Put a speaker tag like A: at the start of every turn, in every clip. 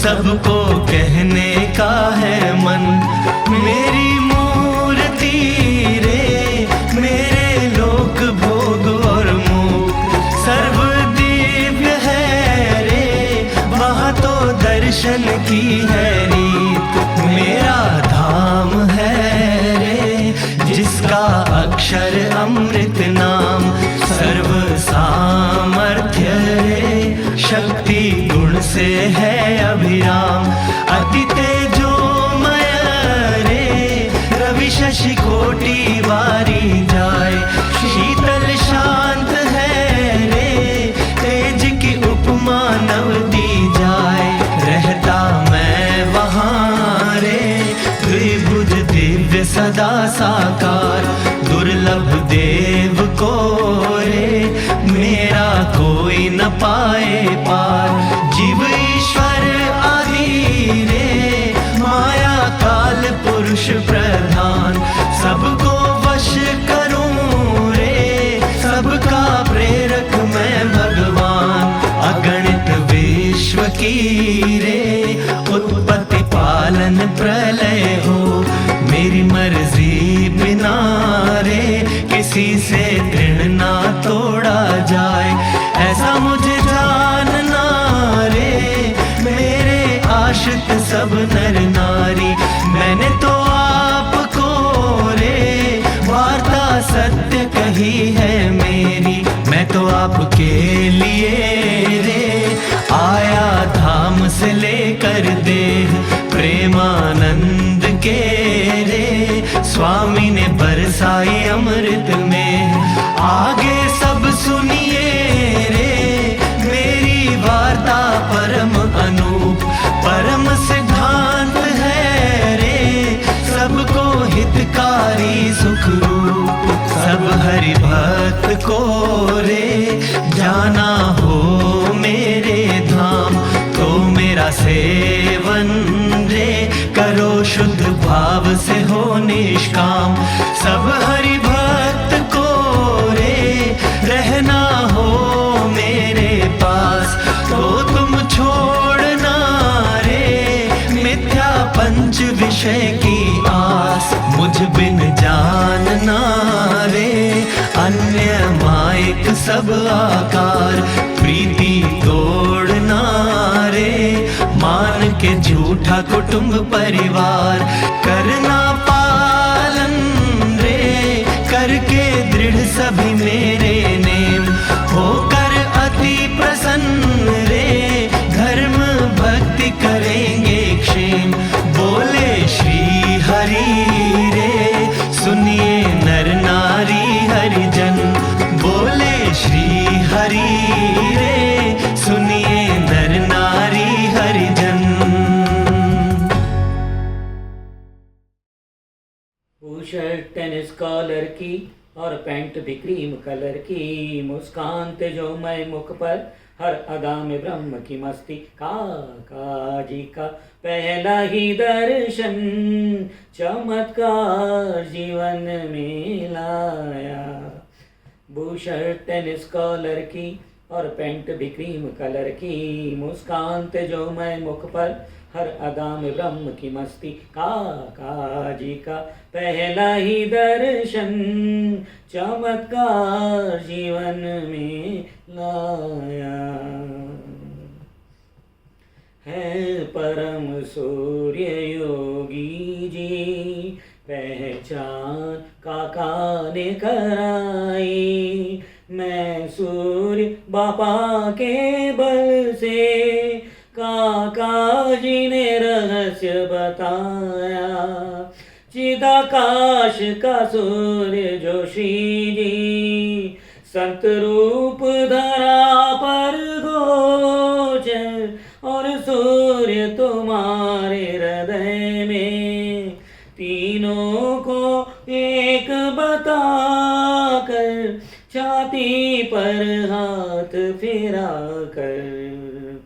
A: सबको कहने का है मन, मेरी मूर्ति रे मेरे लोक भोग और मुख सर्व दिव्य है रे, वहाँ तो दर्शन की है रीत। मेरा धाम है रे जिसका अक्षर अमृत नाम, सर्व सामर्थ्य रे शक्ति गुण से है अभिराम। अति तेजोमय रे रवि शशि कोटि वारी जाए, शीतल शांत है रे तेज की उपमा नव दी जाए। रहता मैं वहाँ रे द्विभुज दिव्य सदा साकार, दुर्लभ देव को रे मेरा कोई न पाए पार। जीव ईश्वर आदि रे माया काल पुरुष प्रधान, सबको वश करूं रे सबका प्रेरक मैं भगवान। अगणित विश्व की रे उत्पत्ति पालन प्रलय हो, मेरी मर्जी बिना रे किसी से तृण ना तोड़ा जाए। ऐसा मुझे जानना रे मेरे आश्रित सब नर नारी, मैंने तो आपको रे वार्ता सत्य कही है मेरी। मैं तो आपके लिए रे आया धाम से लेकर देह, प्रेमानंद के रे स्वामी ने बरसाई अमृत में। आगे सब सुनिए रे मेरी वार्ता परम अनूप, परम सिद्धांत है रे सबको हितकारी सुखरूप। सब हरि भक्त को रे जाना हो मेरे धाम, तो मेरा सेवन रे करो शुद्ध भाव से हो निष्काम। सब हरि भक्त को रे रहना हो मेरे पास, तो तुम छोड़ना रे मिथ्या पंच विषय की आस। मुझ बिन जानना रे अन्य मायक सब आकार, प्रीति तोड़ना रे मान के झूठा कुटुंब परिवार। करना पालन रे करके दृढ़ सभी मेरे नेम, होकर अति प्रसन्न रे धर्म भक्ति करेंगे क्षेम। बोले श्री हरि रे सुनिए नर नारी हरिजन, बोले श्री हरि रे सुनिए नर नारी हरिजन।
B: शर्ट टेनिस कॉलर की और पैंट भी क्रीम कलर की, मुस्कान तेजोमय मुख पर हर अदा में ब्रह्म की मस्ती। काका जी का पहला ही दर्शन चमत्कार जीवन में लाया। बुशर्ट टेनिस कॉलर की और पैंट भी क्रीम कलर की, मुस्कान तेजोमय मुख पर हर अदा में ब्रह्म की मस्ती। काका जी का पहला ही दर्शन चमत्कार जीवन में लाया। है परम सूर्य योगी जी पहचान काका ने कराई, मैं सूर्य बाबा के बल से काका जी ने रहस्य बताया। चिद आकाश का सूर्य जो श्री जी, संत रूप धरा पर गोचर, और सूर्य तुम्हारे हृदय में, तीनों को एक बता कर, छाती पर हाथ फिरा कर।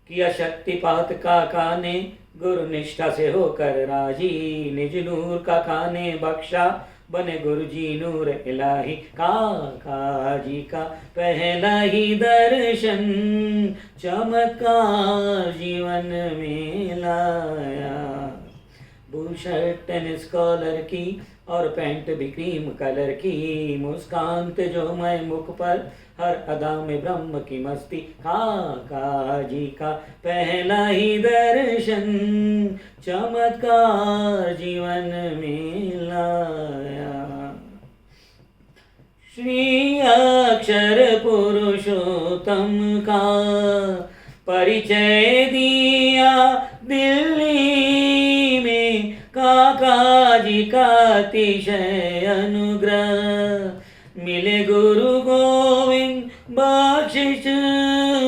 B: किया शक्तिपात काका ने गुरु निष्ठा से होकर राजी, निज नूर काका ने बख्शा, बने गुरु जी नूर इलाही। काका जी का पहला ही दर्शन, चमत्कार जीवन में लाया। बुशर्ट टेनिस कॉलर की और पैंट भी क्रीम कलर की, मुस्कान थे जो मैं मुख पर, हर अदा में ब्रह्म की मस्ती। काका जी का पहला ही दर्शन, चमत्कार जीवन में लाया। श्री अक्षर पुरुषोत्तम का परिचय दिया दिल्ली में, काका जी का अतिशय अनुग्रह, मिले गुरु गोविंद बख्शिश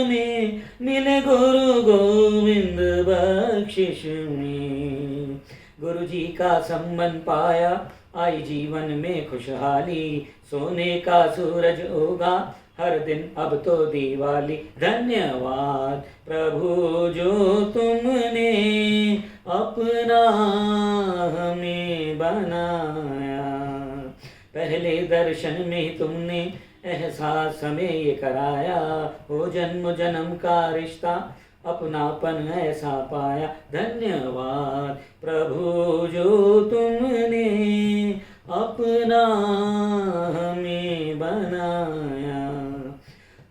B: में, मिले गुरु गोविंद बख्शिश में। गुरु जी का संबंध पाया, आई जीवन में खुशहाली, सोने का सूरज उगा हर दिन अब तो दिवाली। धन्यवाद प्रभु जो तुमने अपना हमें बनाया, पहले दर्शन में तुमने एहसास हमें ये कराया, हो जन्म जन्म का रिश्ता अपनापन ऐसा पाया। धन्यवाद प्रभु जो तुमने अपना हमें बनाया।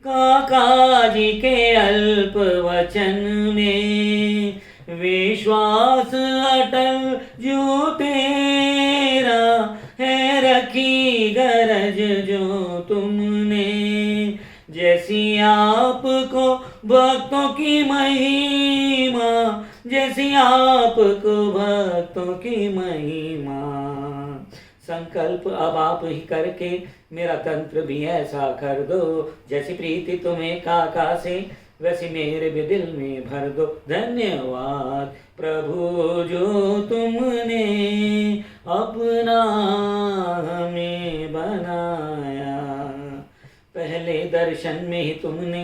B: काका जी के अल्प वचन में विश्वास अटल जो तेरा है, रखी गरज जो तुमने, जैसी आपको भक्तों की महिमा, जैसी आपको भक्तों की महिमा। संकल्प अब आप ही करके मेरा तंत्र भी ऐसा कर दो, जैसी प्रीति तुम्हें काका से वैसी मेरे भी दिल में भर दो। धन्यवाद प्रभु जो तुमने अपना हमें बनाया, पहले दर्शन में ही तुमने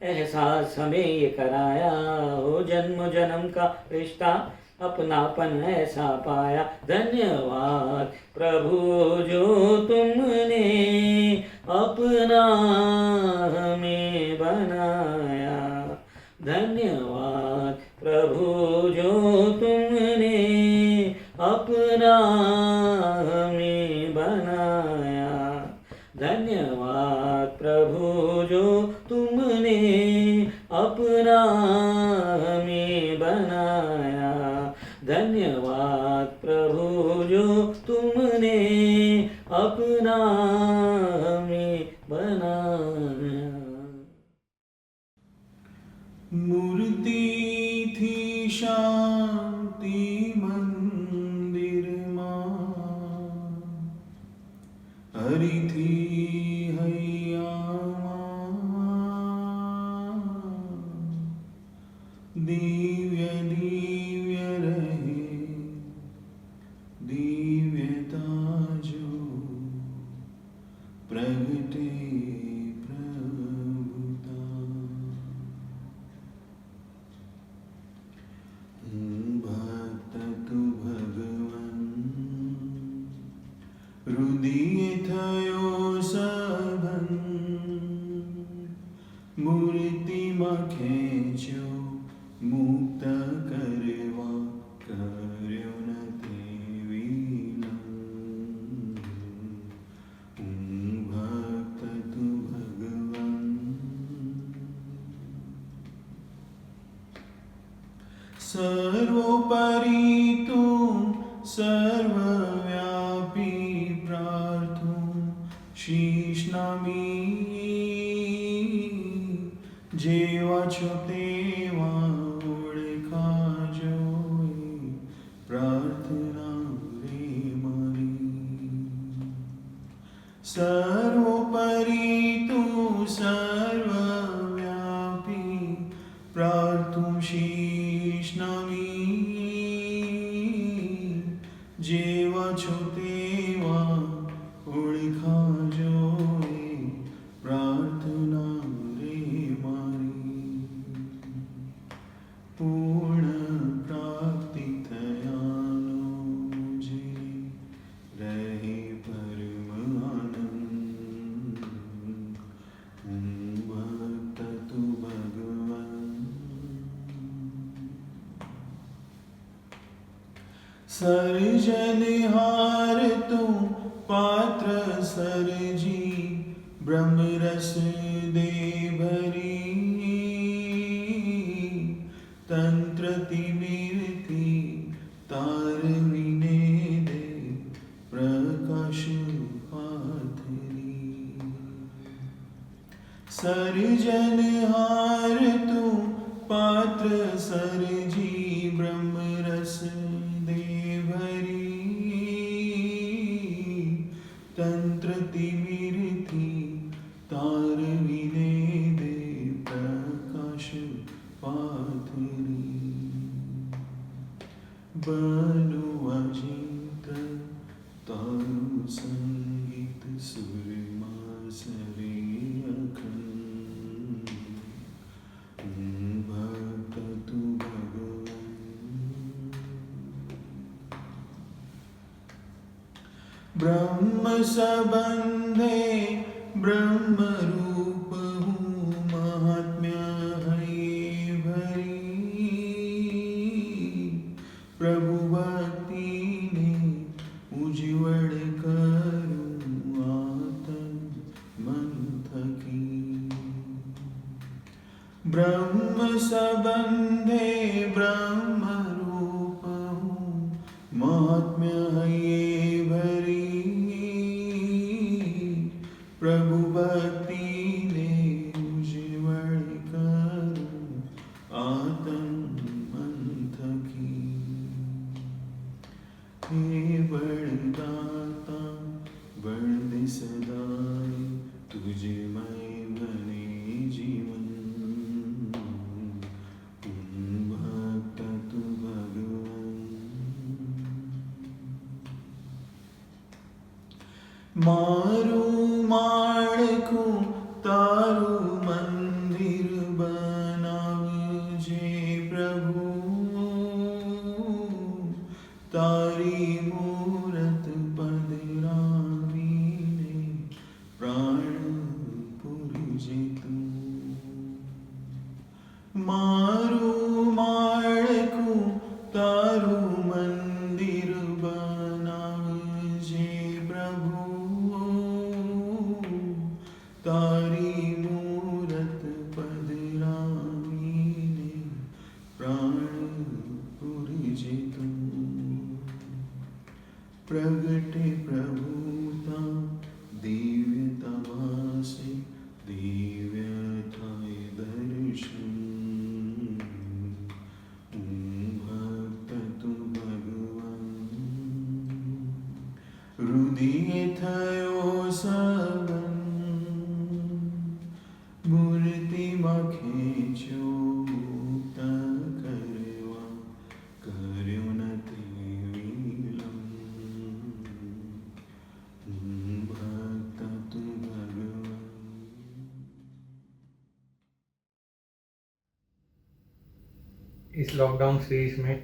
B: एहसास हमें ये कराया, हो जन्म जन्म का रिश्ता अपनापन ऐसा पाया। धन्यवाद प्रभु जो तुमने अपना हमें बनाया, धन्यवाद प्रभु जो तुमने अपना हमें बनाया, धन्यवाद प्रभु जो तुमने अपना हमें बनाया, धन्यवाद प्रभु जो तुमने अपना हमें बनाया।
C: मूर्ति थी शांति मंदिर मां, हरि थी हैया मां, दिव्य दिव्य रहे दिव्यता जो प्रगटे प्रभुता। भक्त तु भगवन हृदय थयो सघन, मूर्ति में खेंच्यो मुक्त करवा कर्यो नथी विनम्र। भक्त तु भगवन सर्वोपरि तुम सर्वव्यापी प्रार्थो शीश नमी, जेवा છો તેવા ઓળખાજો प्रार्थना रे सर्वोपरि तू सर्वव्यापी प्रार्थुं शीश नमी जेवा છો તેવા ઓળખા જોઈ પ્રાર્થના રે મારી પૂર્ણ પ્રાપ્તિ થયાનો જે રહે પરમ આનંદ હું ભક્ત તું ભગવાન सर्जनहार तू पात्र सरजी ब्रह्म रस दे भरी तंत्र तिमिरति तार विने दे प्रकाश पाथरी सर्जनहार तू पात्र सरजी ब्रह्म रस भरी तंत्र तिमिरति तार विने दे प्रकाश पाथरी बनु अजित तारु संगीत सुरमा सरे अखंड भक्त तू ब्रह्म संबंधे ब्रह्म रूप हूँ महात्म्य है भरी प्रभु भक्ति ने उज्ज्वल करूँ आतन मन थकी ब्रह्म संबंधे ब्रह्म रूप हूँ महात्म्य है भरी प्रभु भक्ति ने उज्ज्वल करूं आतन मन थकी हे बड़दाता बड़ दे सदाई तुझे मैं बने जीवन भक्त तू भगवान मारू माड़कू तारू मंदिर बनावजे प्रभु तारी मूरत पधरावीने प्राण पुरजे तू मारू माड़कू तारू मंदिर बनावजे प्रभु तारी मूरत पधरावीने प्राण पुरजे तू प्रगटे प्रभुता दिव्यता वासे दिव्य थाय दर्शन भक्त तू भगवान हृदय थयो सबन मूर्ति में खेचो मुक्त करवा कर्यो नथी विलंब भक्त तू भगवान
D: इस लॉकडाउन सीरीज में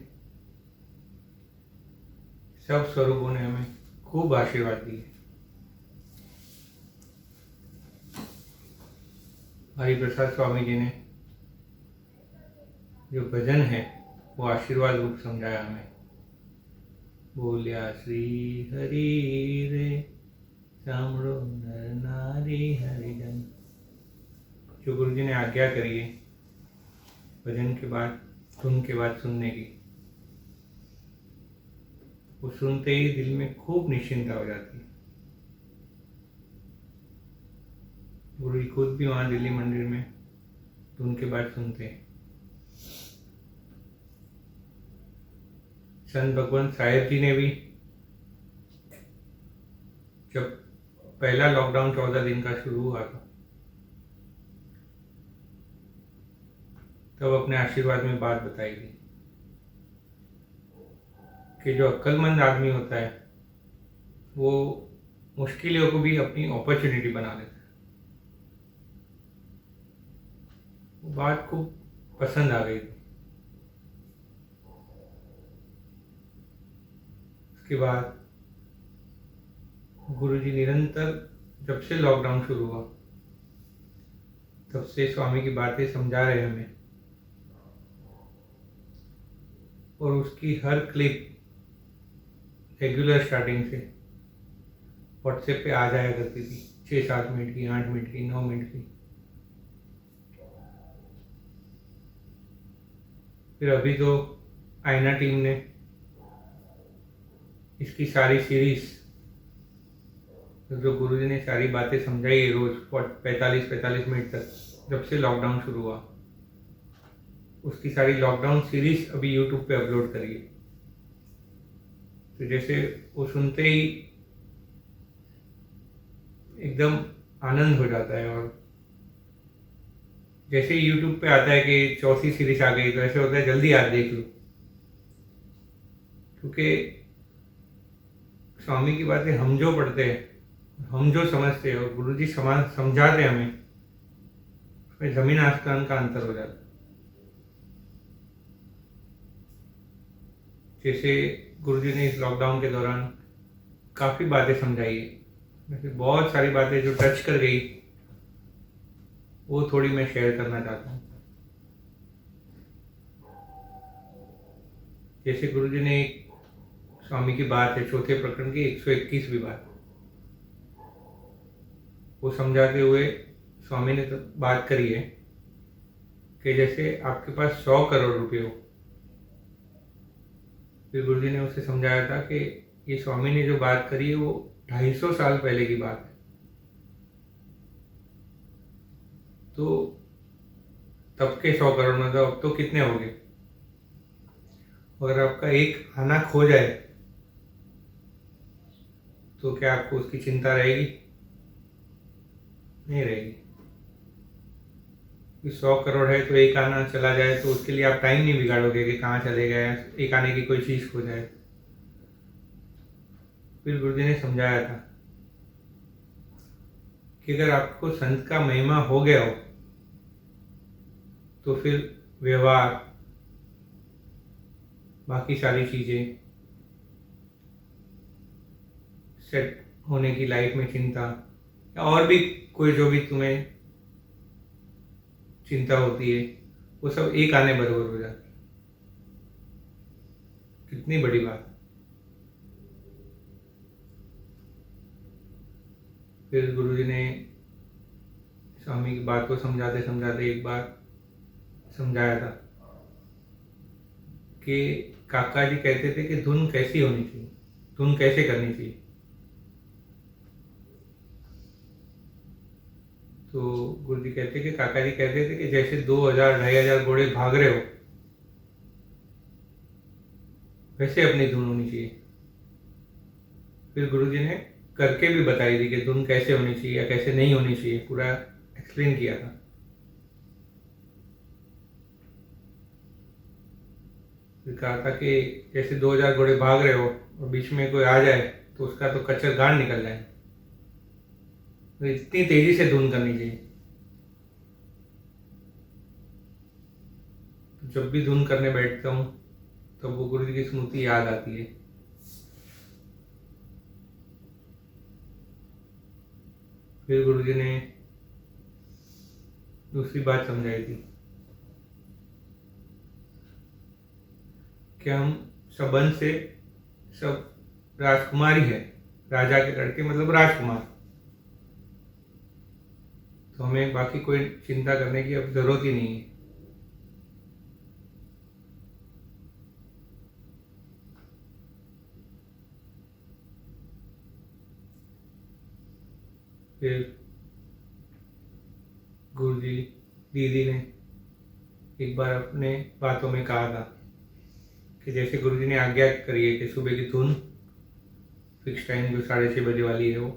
D: सब स्वरूपों ने हमें खूब आशीर्वाद दिए। हरिप्रसाद स्वामी जी ने जो भजन है वो आशीर्वाद रूप समझाया हमें। बोलिया श्री हरि रे सामरो नर नारी हरिजन। जो गुरु जी ने आज्ञा करी है भजन के बाद धुन के बाद सुनने की, वो सुनते ही दिल में खूब निश्चिंता हो जाती है। गुरु जी खुद भी वहाँ दिल्ली मंदिर में धुन के बाद सुनते हैं। संत भगवंत साहेब जी ने भी जब पहला लॉकडाउन 14 दिन का शुरू हुआ था, तब अपने आशीर्वाद में बात बताई थी कि जो अक्लमंद आदमी होता है वो मुश्किलों को भी अपनी अपॉर्चुनिटी बना लेता है। वो बात खूब पसंद आ गई थी। उसके बाद गुरुजी निरंतर, जब से लॉकडाउन शुरू हुआ तब से स्वामी की बातें समझा रहे हैं हमें, और उसकी हर क्लिप रेगुलर स्टार्टिंग से व्हाट्सएप पे आ जाया करती थी, 6-7 मिनट की, 8 मिनट की, 9 मिनट की। फिर अभी तो आईना टीम ने इसकी सारी सीरीज, जो गुरुजी ने सारी बातें समझाई है रोज 45-45 मिनट तक, जब से लॉकडाउन शुरू हुआ, उसकी सारी लॉकडाउन सीरीज अभी यूट्यूब पे अपलोड करी है। तो जैसे वो सुनते ही एकदम आनंद हो जाता है, और जैसे ही यूट्यूब पे आता है कि चौथी सीरीज आ गई तो ऐसे होता है जल्दी आज देख लो, क्योंकि स्वामी की बातें हम जो पढ़ते हैं, हम जो समझते हैं और गुरुजी समझाते हैं हमें, उसमें जमीन आसमान का अंतर हो जाता है। जैसे गुरुजी ने इस लॉकडाउन के दौरान काफ़ी बातें समझाई है, वैसे बहुत सारी बातें जो टच कर गई वो थोड़ी मैं शेयर करना चाहता हूँ। जैसे गुरुजी ने एक स्वामी की बात है, चौथे प्रकरण की 121वीं बात, वो समझाते हुए स्वामी ने तो बात करी है कि जैसे आपके पास 100 करोड़ रुपए हो। फिर गुरुजी ने उसे समझाया था कि ये स्वामी ने जो बात करी है वो 250 साल पहले की बात है। तो तब के 100 करोड़ में तो अब तो कितने हो गए? अगर आपका एक आना खो जाए तो क्या आपको उसकी चिंता रहेगी? नहीं रहेगी। 100 करोड़ है तो एक आना चला जाए तो उसके लिए आप टाइम नहीं बिगाड़ोगे कि कहाँ चले गए, एक आने की कोई चीज़ खो जाए। फिर गुरुजी ने समझाया था कि अगर आपको संत का महिमा हो गया हो तो फिर व्यवहार, बाकी सारी चीज़ें, सेट होने की लाइफ में चिंता, या और भी कोई जो भी तुम्हें चिंता होती है, वो सब एक आने बराबर हो जाती है। कितनी बड़ी बात। फिर गुरुजी ने स्वामी की बात को समझाते समझाते एक बार समझाया था कि काका जी कहते थे कि धुन कैसी होनी चाहिए, धुन कैसे करनी चाहिए। तो गुरुजी कहते कि काका जी कहते थे कि जैसे 2000-2500 घोड़े भाग रहे हो वैसे अपनी धुन होनी चाहिए। फिर गुरुजी ने करके भी बताई थी कि धुन कैसे होनी चाहिए या कैसे नहीं होनी चाहिए, पूरा एक्सप्लेन किया था। फिर कहा था कि जैसे 2000 घोड़े भाग रहे हो और बीच में कोई आ जाए तो उसका तो कच्चर गांड निकल जाए, तो इतनी तेजी से धुन करनी चाहिए। जब भी धुन करने बैठता हूँ तो वो गुरु जी की स्मृति याद आती है। फिर गुरु जी ने दूसरी बात समझाई थी कि हम सबन से सब राजकुमारी है, राजा के लड़के मतलब राजकुमार, तो हमें बाकी कोई चिंता करने की अब जरूरत ही नहीं है। फिर गुरुजी दीदी ने एक बार अपने बातों में कहा था कि जैसे गुरुजी ने आज्ञा करी है कि सुबह की धुन फिक्स टाइम जो 6:30 बजे वाली है वो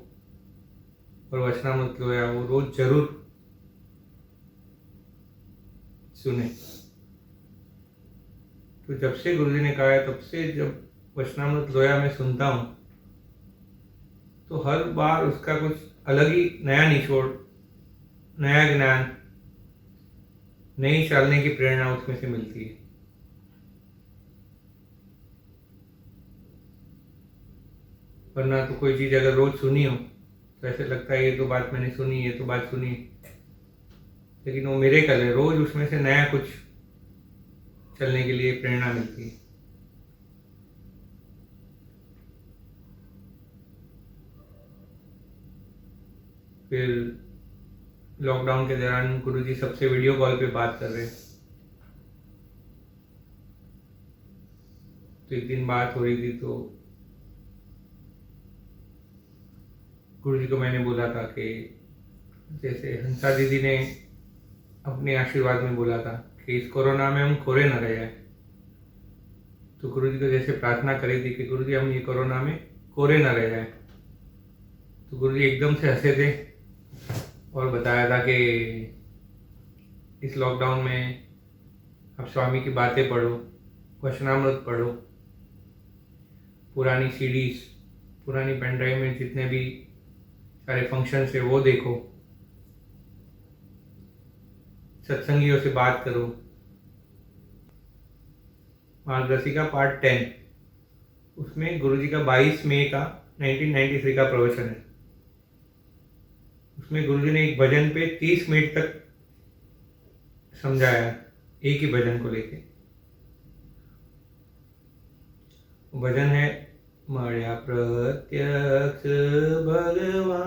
D: और वचनामृत लोया वो रोज जरूर सुने। तो जब से गुरुजी ने कहा है तब से जब वचनामृत लोया मैं सुनता हूँ तो हर बार उसका कुछ अलग ही नया निचोड़, नया ज्ञान, नई चलने की प्रेरणा उसमें से मिलती है। वरना तो कोई चीज़ अगर रोज सुनी हो तो ऐसे लगता है ये तो बात मैंने सुनी, ये तो बात सुनी, लेकिन वो मेरे कल है, रोज उसमें से नया कुछ चलने के लिए प्रेरणा मिलती है। फिर लॉकडाउन के दौरान गुरुजी सबसे वीडियो कॉल पे बात कर रहे हैं। तो एक दिन बात हो रही थी तो गुरुजी को मैंने बोला था कि जैसे हंसा दीदी ने अपने आशीर्वाद में बोला था कि इस कोरोना में हम खोरे न रह जाए, तो गुरुजी को जैसे प्रार्थना करी थी कि गुरुजी हम ये कोरोना में कोरे न रह जाए। तो गुरुजी एकदम से हंसे थे और बताया था कि इस लॉकडाउन में आप स्वामी की बातें पढ़ो, वचनामृत पढ़ो, पुरानी सीडीज, पुरानी पेन ड्राइव में जितने भी सारे फंक्शंस है वो देखो, सत्संगियों से बात करो। मार्गदर्शिका पार्ट 10 उसमें गुरुजी का 22 मई का 1993 का प्रवचन है। उसमें गुरुजी ने एक भजन पे 30 मिनट तक समझाया, एक ही भजन को लेके। भजन है मळ्या प्रत्यक्ष भगवान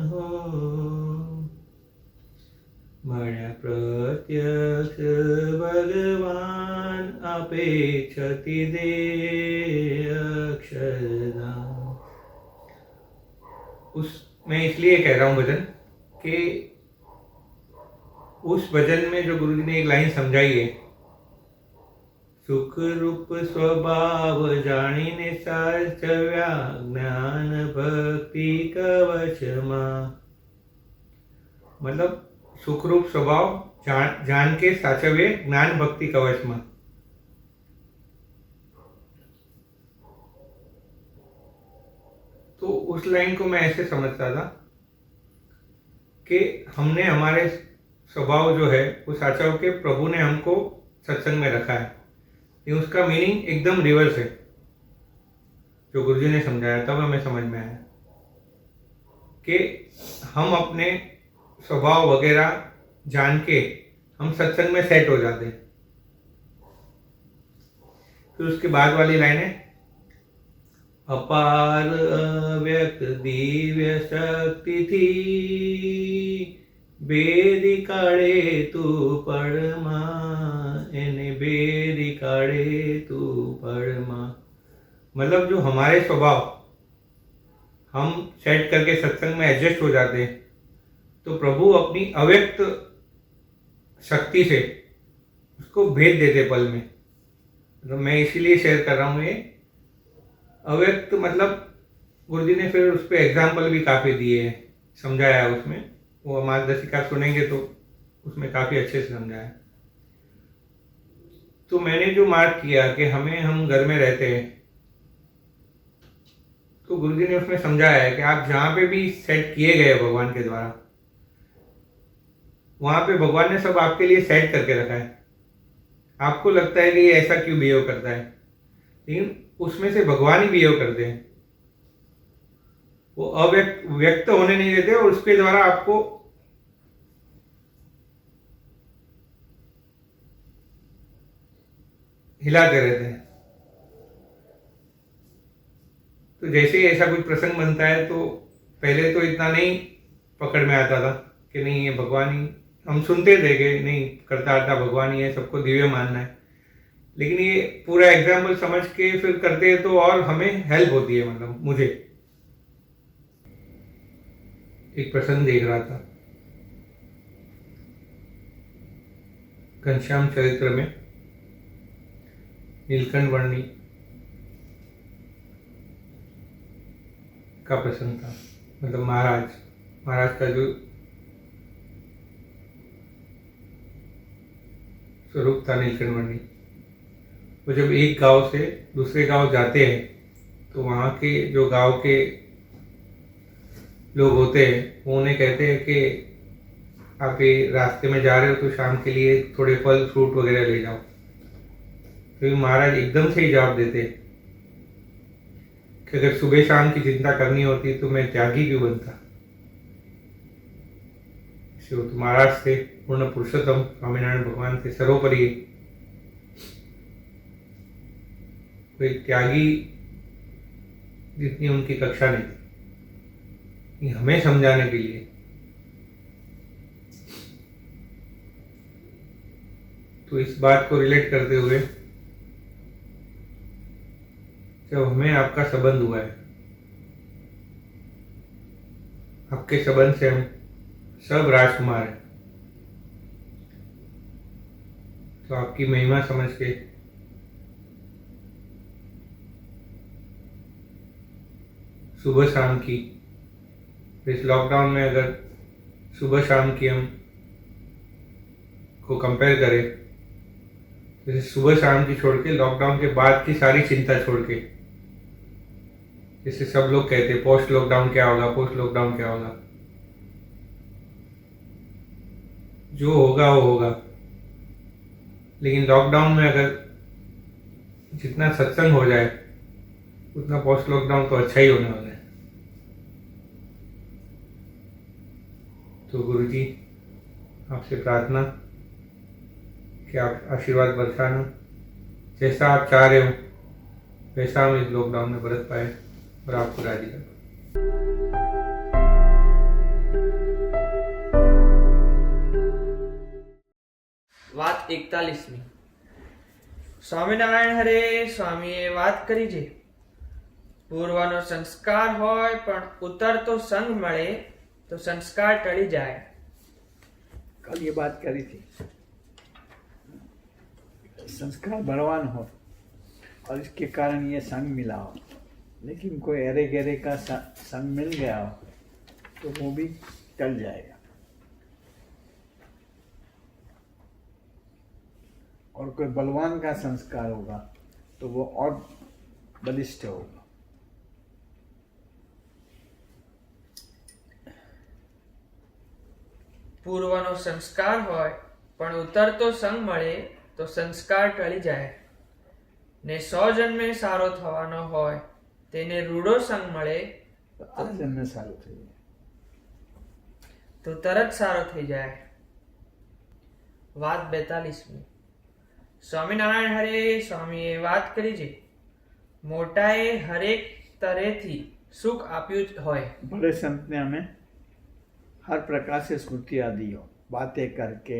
D: हो, मळ्या प्रत्यक्ष भगवान अपेक्षति दे अक्षरधाम। मैं इसलिए कह रहा हूँ भजन कि उस भजन में जो गुरुजी ने एक लाइन समझाई है, सुख रूप स्वभाव जाणीने साचव्या ज्ञान भक्ति कवच मा। मतलब सुख रूप स्वभाव जान के साचवे ज्ञान भक्ति कवच मा। तो उस लाइन को मैं ऐसे समझता था कि हमने हमारे स्वभाव जो है वो साचा के प्रभु ने हमको सत्संग में रखा है। ये उसका मीनिंग एकदम रिवर्स है जो गुरुजी ने समझाया, तब हमें समझ में आया कि हम अपने स्वभाव वगैरह जान के हम सत्संग में सेट हो जाते हैं। फिर उसके बाद वाली लाइन है अपार अव्यक्त दिव्य शक्ति थी बेदी काढ़े तू परमा, एने बेदी काढ़े तू परमा। मतलब जो हमारे स्वभाव हम सेट करके सत्संग में एडजस्ट हो जाते हैं, तो प्रभु अपनी अव्यक्त शक्ति से उसको भेद देते पल में। तो मैं इसीलिए शेयर कर रहा हूँ ये अव्यक्त, मतलब गुरुजी ने फिर उस पर एग्जाम्पल भी काफ़ी दिए हैं, समझाया उसमें। वो मार्गदर्शिका सुनेंगे तो उसमें काफ़ी अच्छे से समझाया। तो मैंने जो मार्क किया कि हम घर में रहते हैं, तो गुरुजी ने उसमें समझाया है कि आप जहाँ पे भी सेट किए गए भगवान के द्वारा, वहाँ पे भगवान ने सब आपके लिए सेट करके रखा है। आपको लगता है कि ये ऐसा क्यों बिहेव करता है, लेकिन उसमें से भगवान ही बिहेव करते हैं। वो व्यक्त होने नहीं देते और उसके द्वारा आपको हिलाते रहते हैं। तो जैसे ही ऐसा कोई प्रसंग बनता है तो पहले तो इतना नहीं पकड़ में आता था कि नहीं ये भगवान ही, हम सुनते थे कि नहीं करता भगवान ही है, सबको दिव्य मानना है। लेकिन ये पूरा एग्जाम्पल समझ के फिर करते हैं तो और हमें हेल्प होती है। मतलब मुझे एक प्रसंग देख रहा था घनश्याम चरित्र में, नीलकंठ वर्णी का प्रसंग था। मतलब महाराज का जो स्वरूप था नीलकंठ वर्णी, वो जब एक गांव से दूसरे गांव जाते हैं तो वहाँ के जो गांव के लोग होते हैं वो उन्हें कहते हैं कि आप ये रास्ते में जा रहे हो तो शाम के लिए थोड़े फल फ्रूट वगैरह ले जाओ। तो महाराज एकदम से ही जवाब देते कि अगर सुबह शाम की चिंता करनी होती तो मैं त्यागी क्यों बनता। वो तो महाराज थे, पूर्ण पुरुषोत्तम स्वामीनारायण भगवान थे, सर्वोपरि कोई त्यागी जितनी उनकी कक्षा नहीं थी। हमें समझाने के लिए तो इस बात को रिलेट करते हुए जब हमें आपका संबंध हुआ है, आपके संबंध से हम सब राजकुमार हैं, तो आपकी महिमा समझ के सुबह शाम की, इस लॉकडाउन में अगर सुबह शाम की हम को कंपेयर करें, जैसे सुबह शाम की छोड़ के लॉकडाउन के बाद की सारी चिंता छोड़ के, जैसे सब लोग कहते हैं पोस्ट लॉकडाउन क्या होगा, पोस्ट लॉकडाउन क्या होगा, जो होगा वो होगा, लेकिन लॉकडाउन में अगर जितना सत्संग हो जाए उतना पोस्ट लॉकडाउन तो अच्छा ही होने वाला है। तो गुरु जी आपसे प्रार्थना कि आप आशीर्वाद बरसाना, जैसा आप चाह रहे हो वैसा हम इस लॉकडाउन में बरत पाए और आपको राजी कर।
B: વાત 41મી। સ્વામિનારાયણ હરે સ્વામીએ વાત કરી છે, પૂર્વનો સંસ્કાર હોય પણ ઉતરતો સંગ મળે तो संस्कार टली जाए।
E: कल ये बात करी थी, संस्कार बलवान हो और इसके कारण ये संग मिला हो, लेकिन कोई अरे गहरे का संग मिल गया हो तो वो भी टल जाएगा। और कोई बलवान का संस्कार होगा तो वो और बलिष्ठ होगा।
B: પૂર્વનો સંસ્કાર હોય પણ ઉતરતો સંગ મળે તો સંસ્કાર ટળી જાય ને 100 જન્મે સારો થવાનો હોય તેને રૂડો સંગ મળે
E: तो आ जन्म सारू થઈ જાય
B: તો તરત સારો થઈ જાય। વાત 42મી। સ્વામિનારાયણ હરે સ્વામીએ વાત કરી છે, મોટાએ હરેક તરેથી સુખ આપ્યું હોય।
E: बड़े संत ने हमें हर प्रकार से स्मृतियाँ दी हो, बातें करके,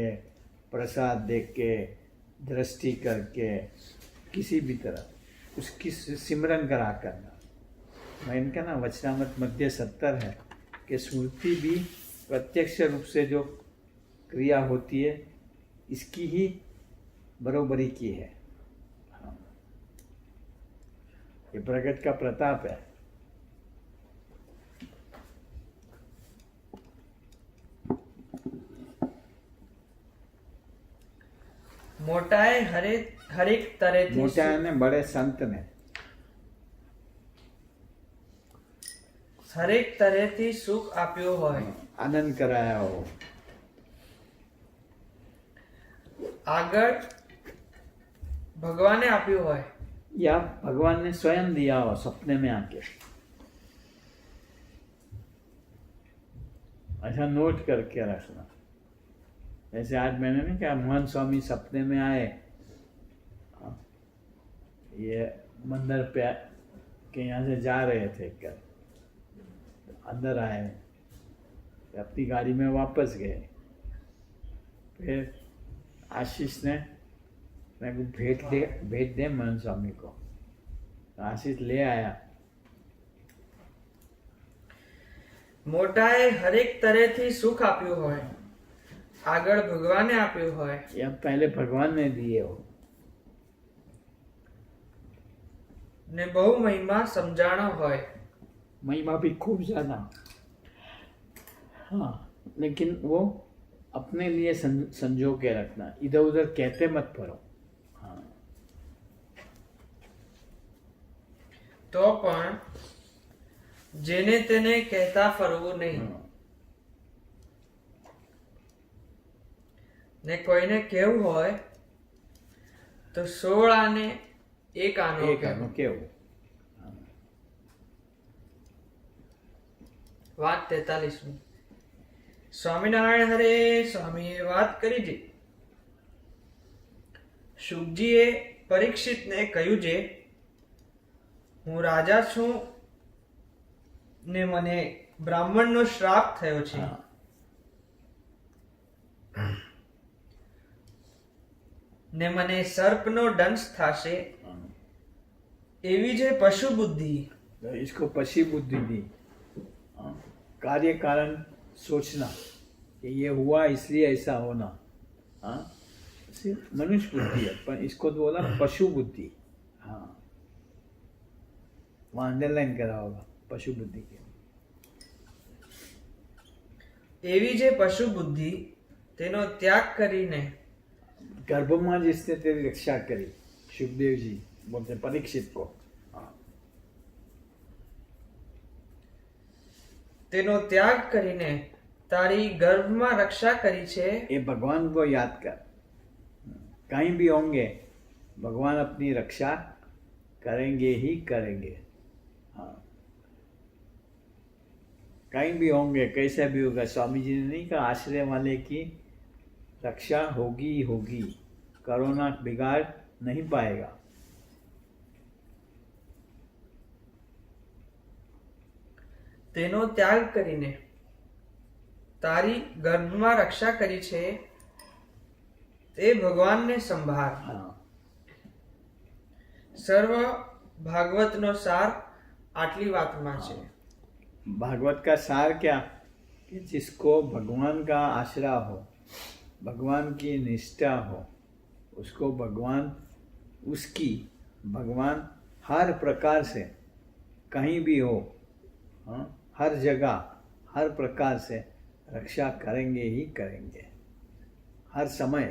E: प्रसाद देख के, दृष्टि करके, किसी भी तरह उसकी सिमरन करा करना। मैं इनका ना वचनामृत मध्य 70 है कि स्मृति भी प्रत्यक्ष रूप से जो क्रिया होती है इसकी ही बरोबरी की है। हाँ। ये प्रगट का प्रताप है।
B: મોટાએ હરેક તરેથી
E: मोटा ने बड़े संत ने
B: હરેક તરેથી સુખ આપ્યું હોય।
E: आनंद कराया हो,
B: આગળ ભગવાને આપ્યું હોય
E: या भगवान ने स्वयं दिया हो सपने में आके। अच्छा नोट करके रखना। जैसे आज मैंने नहीं कहा मोहन स्वामी सपने में आए, ये मंदिर पे के यहाँ से जा रहे थे, कर अंदर आए, अपनी गाड़ी में वापस गए। फिर आशीष ने मैं को भेंट दे मोहन स्वामी को, तो आशीष ले आया।
B: મોટાએ હરેક તરેથી સુખ આપ્યું હોય, આગળ ભગવાને આપ્યું હોય।
E: या पहले भगवान ने दिए हो,
B: ને બહુ મહિમા સમજાણો હોય।
E: महिमा भी खूब ज्यादा। हाँ, लेकिन वो अपने लिए संजो के रखना, इधर उधर कहते मत पड़ो। हाँ,
F: તો પણ જેને તેને કહેતા ફરવું નહીં
E: हाँ,
F: ને કોઈને કેવું હોય તો 16 આને એક આનો
E: एक
F: કહેવું.
E: आनो केवो।
F: વાત 43મી. સ્વામિનારાયણ હરે સ્વામીએ વાત કરી છે. શુકજીએ પરીક્ષિતને કહ્યું છે, હું રાજા છું ને મને બ્રાહ્મણનો શ્રાપ થયો છે.
E: हाँ,
F: ને મને સર્પનો દંશ થાશે.
E: हाँ।
F: એવી જે પશુ બુદ્ધિ
E: तो इसको पशी बुद्धि दी। हाँ, कार्य कारण सोचना कि ये हुआ इसलिए ऐसा होना। हाँ, सिर्फ मनुष्य बुद्धि है, पर इसको तो बोला पशु बुद्धि। हाँ, वहाँ अंडरलाइन करा होगा पशु बुद्धि के।
F: એવી જે પશુ બુદ્ધિ તેનો ત્યાગ કરીને
E: गर्भ में जिसने तेरी रक्षा करी, सुखदेव जी बोलते परीक्षित को। हाँ,
F: તેનો ત્યાગ કરીને તારી ગર્ભમાં રક્ષા કરી છે.
E: ये भगवान को याद कर। कहीं भी होंगे भगवान अपनी रक्षा करेंगे ही करेंगे। हाँ, कहीं भी होंगे कैसे भी होगा, स्वामी जी ने नहीं कहा आश्रय वाले की रक्षा होगी ही होगी, कोरोना बिगाड़ नहीं पाएगा।
F: તેનો ત્યાગ કરીને તારી ગર્ભમાં રક્ષા કરી છે તે ભગવાનને સંભાળ.
E: हाँ,
F: સર્વ ભાગવતનો સાર આટલી વાતમાં છે.
E: भागवत का सार क्या कि जिसको भगवान का आश्रय हो, भगवान की निष्ठा हो, उसको भगवान हर प्रकार से कहीं भी हो, हाँ, हर जगह हर प्रकार से रक्षा करेंगे ही करेंगे, हर समय।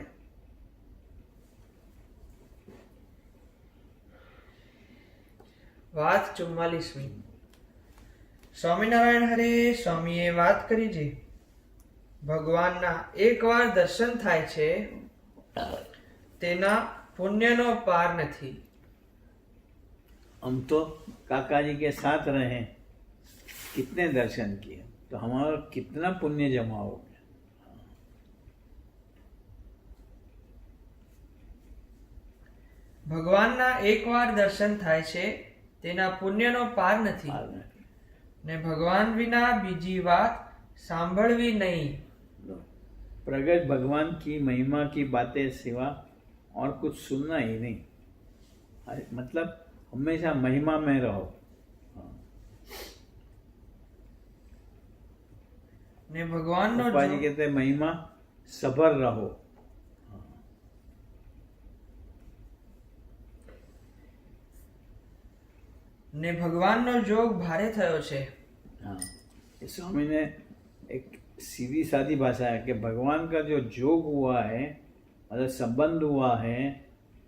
F: વાત 44મી. સ્વામિનારાયણ હરે સ્વામીએ વાત કરી છે, ભગવાનના એકવાર દર્શન થાય છે તેના પુણ્યનો પાર નથી.
E: हम तो काका जी के साथ रहे, कितने दर्शन किए, तो हमारा कितना पुण्य जमा हो गया।
F: ભગવાનના એકવાર દર્શન થાય છે તેના પુણ્યનો પાર નથી. ને ભગવાન વિના બીજી વાત સાંભળવી નહીં.
E: प्रगट भगवान की महिमा की बातें सिवा और कुछ सुनना ही नहीं। मतलब हमेशा महिमा में रहो।
F: ને ભગવાનનો
E: पप्पा जी
F: જો-
E: कहते हैं महिमा सबर रहो।
F: ને ભગવાનનો જોગ ભારે થયો છે.
E: हाँ, ये स्वामी ने एक सीधी सादी भाषा है कि भगवान का जो जोग हुआ है, मतलब संबंध हुआ है,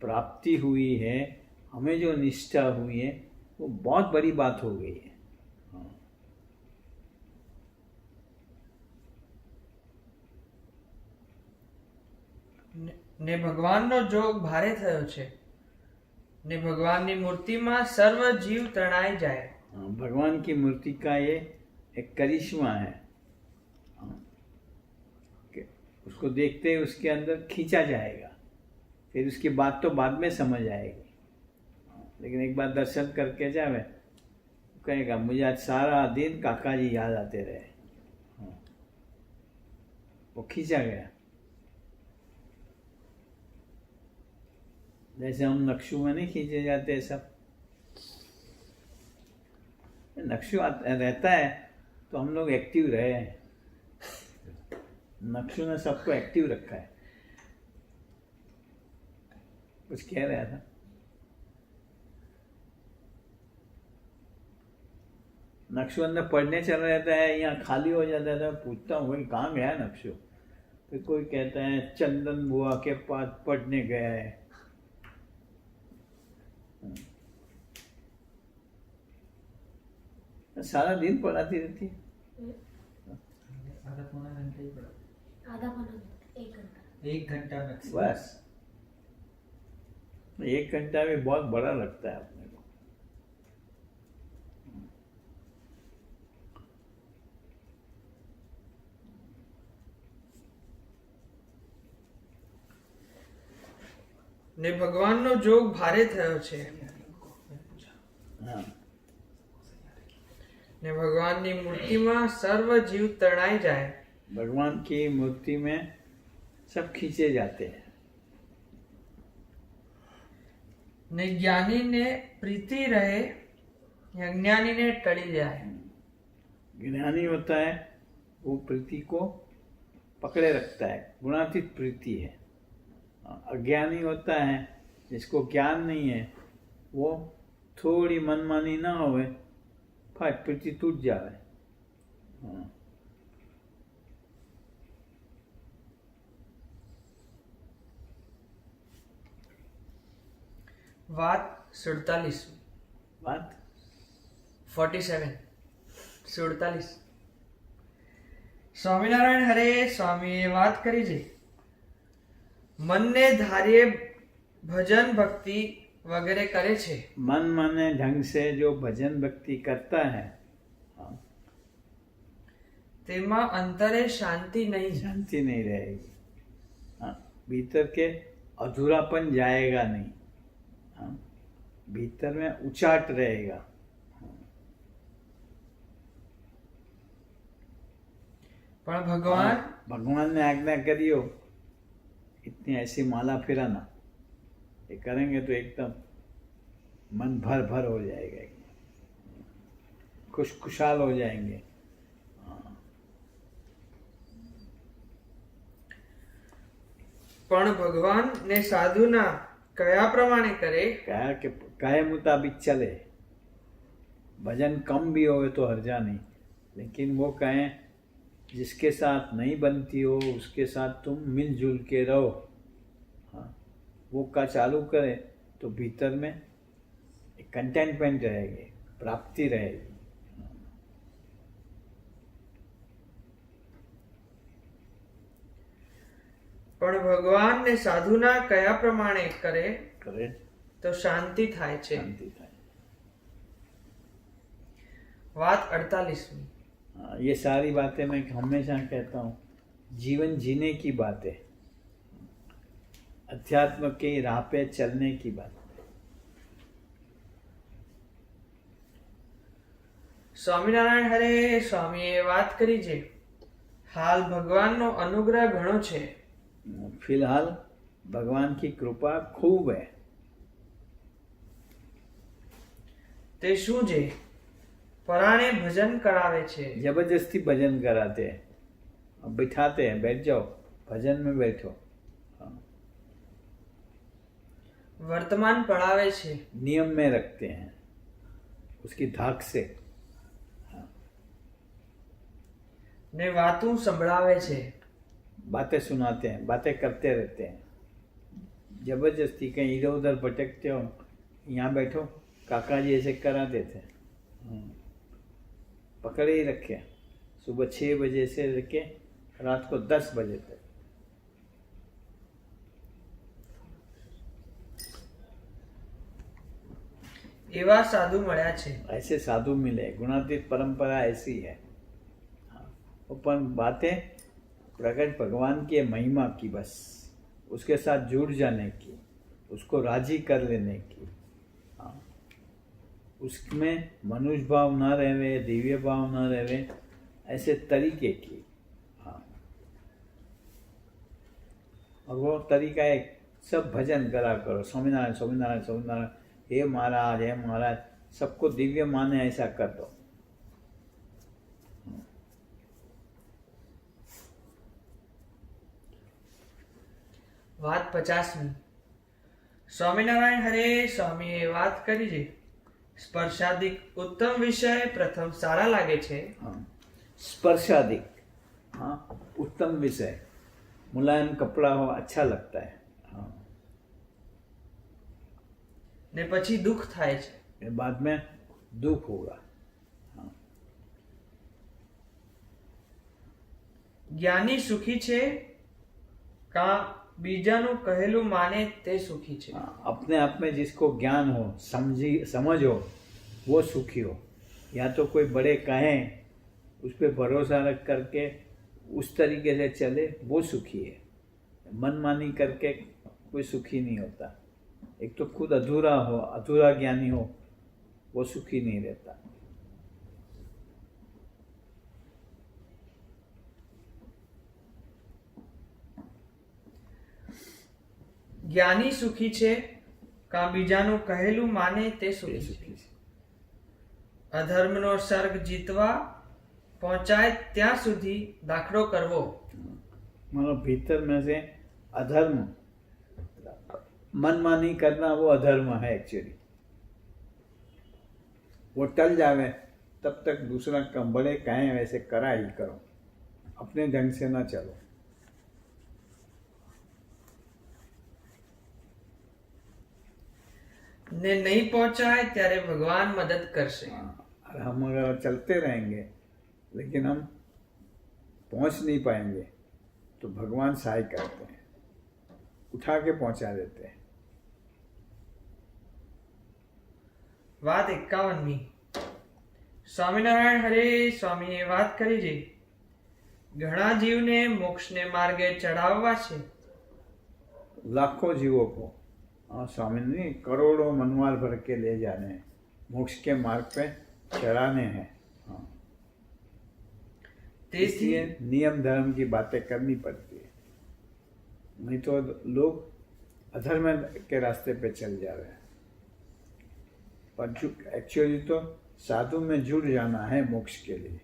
E: प्राप्ति हुई है, हमें जो निष्ठा हुई है, वो बहुत बड़ी बात हो गई है। हाँ,
F: ને ભગવાનનો જોગ ભારે થયો છે. ને ભગવાનની મૂર્તિમાં સર્વ જીવ તણાઈ જાય.
E: हाँ, भगवान की मूर्ति का ये एक करिश्मा है। हाँ, कि उसको देखते ही उसके अंदर खींचा जाएगा, फिर उसकी बात तो बाद में समझ आएगी। हाँ, लेकिन एक बार दर्शन करके जावे तो कहेगा मुझे आज सारा दिन काका जी याद आते रहे। हाँ, वो खींचा गया। जैसे हम नक्शू में नहीं खींचे जाते सब, नक्शू रहता है तो हम लोग एक्टिव रहे हैं। नक्शू ने सबको एक्टिव रखा है। कुछ कह रहा था। नक्शो अंदर पढ़ने चला जाता है, यहाँ खाली हो जाता है, तो मैं पूछता हूँ भाई कहाँ गया नक्शो? फिर कोई कहता है चंदन बुआ के पास पढ़ने गया है। सारा दिन पढ़ाती रहती है।
F: आधा पौना घंटा ही पड़ा,
G: आधा पौना घंटा, 1 घंटा।
F: 1 घंटा मैक्सिमम।
E: बस 1 घंटा भी बहुत बड़ा लगता है अपने को।
F: ને ભગવાનનો જોગ ભારે થયો છે
E: हाँ
F: ને ભગવાનની મૂર્તિમાં સર્વ જીવ તણાઈ જાય
E: भगवान की मूर्ति में सब खींचे जाते हैं।
F: ને જ્ઞાનીને પ્રીતિ રહે ને અજ્ઞાનીને ટળી જાય।
E: ज्ञानी होता है वो प्रीति को पकड़े रखता है, गुणातीत प्रीति है। अज्ञानी होता है जिसको ज्ञान नहीं है, वो थोड़ी मनमानी ना होवे फट प्रीति टूट जावे। हाँ।
F: વાત 47
E: बात
F: 47 સ્વામિનારાયણ હરે સ્વામીએ વાત કરી છે મનને ધાર્યે ભજન ભક્તિ વગેરે કરે છે
E: मन माने ढंग से जो भजन भक्ति करता है, हाँ,
F: તેમાં અંતરે શાંતિ નહીં।
E: शांति नहीं रहेगी। हाँ, भीतर के अधूरापन जाएगा नहीं। हाँ, भीतर में उचाट रहेगा।
F: પણ ભગવાન
E: भगवान ने आज्ञा करी हो इतनी ऐसी माला फिराना, ये करेंगे तो एकदम मन भर भर हो जाएगा, खुशहाल हो जाएंगे।
F: પણ ભગવાન ને સાધુના કયા પ્રમાણે કરે
E: कहा कि कहे मुताबिक चले, भजन कम भी हो तो हर्जा नहीं, लेकिन वो कहें जिसके साथ नहीं बनती हो उसके साथ तुम मिलजुल के रहो। हाँ, वो का चालू करे तो भीतर में एक कंटेंटमेंट रहेगी, प्राप्ति रहेगी।
F: પણ ભગવાન ને સાધુના કયા પ્રમાણે કરે
E: करे
F: તો શાંતિ થાય છે।
E: शांति થાય।
F: વાત 48
E: हाँ, ये सारी बातें मैं हमेशा कहता हूँ, जीवन जीने की बात है, अध्यात्म के राह पे चलने की बात है।
F: સ્વામિનારાયણ હરે સ્વામીએ વાત કરી છે હાલ ભગવાનનો અનુગ્રહ ઘણો છે
E: फिलहाल भगवान की कृपा खूब है।
F: તે શું છે પરાણે ભજન કરાવે છે
E: जबरदस्ती भजन कराते हैं, अब बिठाते हैं, बैठ जाओ भजन में बैठो। हाँ,
F: વર્તમાન પડાવે છે
E: नियम में रखते हैं, उसकी धाक से।
F: ને વાતું સંભળાવે છે
E: बातें सुनाते हैं, बातें करते रहते हैं। जबरदस्ती कहीं इधर उधर भटकते हो, यहाँ बैठो, काका जी ऐसे कराते थे। पकड़े ही रखे, सुबह 6 बजे से लेके रात को 10 बजे तक।
F: એવા સાધુ મળ્યા છે
E: ऐसे साधु मिले, गुणातीत परंपरा ऐसी है। हाँ, अपन बातें प्रकट भगवान के महिमा की, बस उसके साथ जुड़ जाने की, उसको राजी कर लेने की। हाँ, उसमें मनुष्य भाव न रहे, दिव्य भाव न रहे, ऐसे तरीके की। हाँ, और वो तरीका एक सब भजन करा करो, स्वामीनारायण स्वामीनारायण स्वामीनारायण, हे महाराज हे महाराज, सबको दिव्य माने ऐसा कर दो।
F: વાત 50 સ્વામિનારાયણ હરે સ્વામીએ વાત કરી છે સ્પર્શાદિક ઉત્તમ વિષય પ્રથમ સારા લાગે છે,
E: हाँ स्पर्शादिक, हाँ उत्तम विषय, मुलायम कपड़ा हो अच्छा लगता है, हाँ
F: ને પછી દુઃખ થાય છે.
E: ये बाद में दुख होगा.
F: જ્ઞાની સુખી છે કા બીજાનું કહેલું માને તે સુખી છે.
E: हाँ, अपने आप में जिसको ज्ञान हो, समझ हो, वो सुखी हो. या तो कोई बड़े कहें उस पर भरोसा रख करके उस तरीके से चले, वो सुखी है. मनमानी करके कोई सुखी नहीं होता. एक तो खुद अधूरा हो, अधूरा ज्ञानी हो, वो सुखी नहीं रहता.
F: જ્ઞાની સુખી છે કા બીજાનું કહેલું માને તે
E: ये
F: સુખી છે.
E: सुखी है.
F: અધર્મનો સર્ગ જીતવા પહોંચાય ત્યાં સુધી દાખલો કરવો.
E: मतलब भीतर में से अधर्म, मनमानी करना वो अधर्म है एक्चुअली. वो टल जावे तब तक दूसरा कम बड़े कहें वैसे करा ही करो, अपने ढंग से ना चलो.
F: ને નહીં પહોંચાય ત્યારે ભગવાન મદદ કરશે.
E: और हम अगर चलते रहेंगे लेकिन हम पहुंच नहीं पाएंगे तो भगवान सहाय करते हैं, उठा के पहुंचा देते हैं.
F: વાત 51મી. સ્વામિનારાયણ હરે સ્વામીએ વાત કરી છે, ઘણા જીવને મોક્ષને માર્ગે ચડાવવા છે.
E: लाखों जीवों को, हाँ स्वामी नहीं, करोड़ों मनवार भर के ले जाने हैं, मोक्ष के मार्ग पे चढ़ाने हैं. हाँ,
F: તેથી
E: इसलिए नियम धर्म की बातें करनी पड़ती है, नहीं तो लोग अधर्म के रास्ते पे चल जा रहे हैं. पर एक्चुअली तो साधु में जुड़ जाना है मोक्ष के लिए.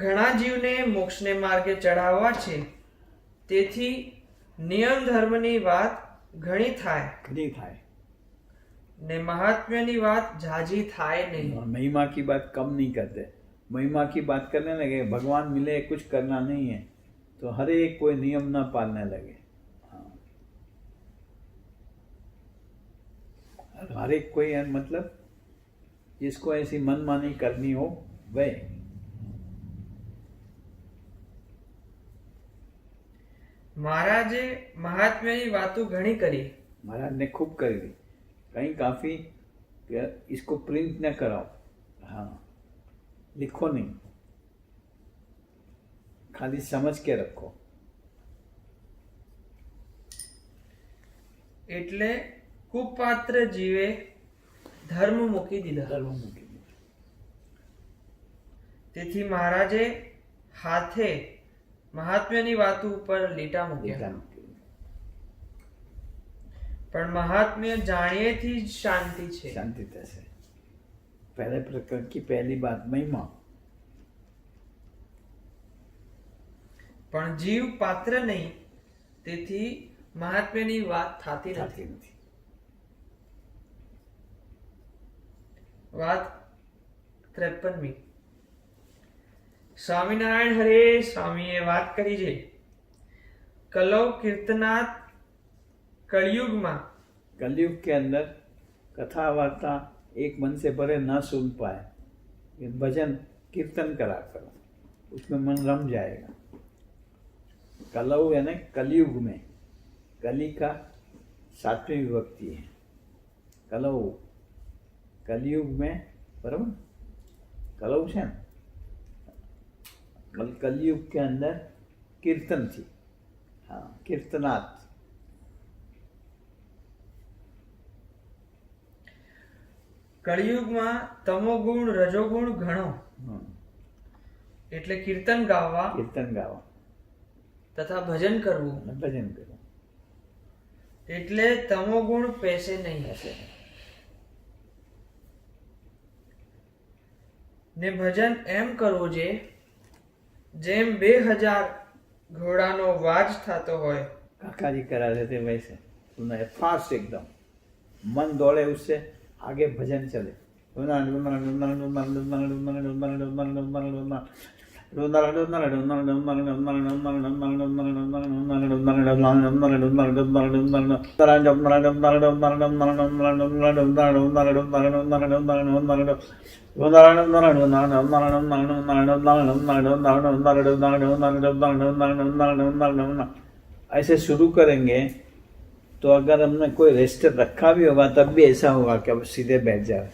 F: ઘણા જીવને મોક્ષને માર્ગે ચડાવવા છે, તેથી નિયમ ધર્મની વાત ઘણી થાય
E: नहीं था.
F: ને મહાત્મ્યની વાત ઝાઝી થાય નહીં.
E: और महिमा की बात कम नहीं करते. महिमा की बात करने लगे, भगवान मिले कुछ करना नहीं है तो हर एक कोई नियम ना पालने लगे. हाँ, और हर एक कोई मतलब जिसको ऐसी मनमानी करनी हो वह.
F: મહારાજે મહાત્મ્યની વાતો ઘણી કરી.
E: महाराज ने खूब कर दी, कहीं काफी इसको प्रिंट न कराओ, हाँ लिखो नहीं, खाली समझ के रखो.
F: એટલે કુપાત્ર જીવે ધર્મ મૂકી દીધા.
E: धर्म मुक्ति.
F: તેથી મહારાજે હાથે મહાત્મ્યની વાતો ઉપર લીટા મૂક્યા. પણ મહાત્મ્ય જાણીએથી જ શાંતિ છે.
E: शांति से पहले प्रकरण की पहली बात महिमा.
F: પણ જીવ પાત્ર નહીં, તેથી મહાત્મ્યની વાત થતી
E: जाती
F: નથી.
E: नहीं.
F: વાત 53મી. સ્વામિનારાયણ હરે સ્વામીએ વાત કરી છે, કલૌ કીર્તનાથ કળિયુગમાં
E: कलयुग के अंदर कथा वार्ता एक मन से भरे ना सुन पाए, ये भजन कीर्तन करा करो, उसमें मन रम जाएगा. कलौ यानी कलयुग में, कली का 7वीं विभक्ति है कलौ. कलयुग में बराबर कलौ है ना. कलयुग के अंदर कीर्तन थी, हाँ कीर्तनाथ.
F: કળિયુગમાં તમોગુણ રજોગુણ ઘણો,
E: हाँ,
F: એટલે કીર્તન ગાવા
E: कीर्तन गावा,
F: તથા ભજન કરવું,
E: भजन करो,
F: એટલે તમોગુણ પેસે નહીં.
E: ऐसे है.
F: ને ભજન એમ કરવું છે જેમ 2000 ઘોડાનો વાજ થતો હોય
E: काका जी करा रहे थे वैसे सुनना है, फास्ट एकदम, मन दौड़े उससे आगे भजन चले। ऐसे शुरू करेंगे तो अगर हमने कोई रेस्टर रखा भी होगा तब भी ऐसा होगा कि अब सीधे बैठ जाए।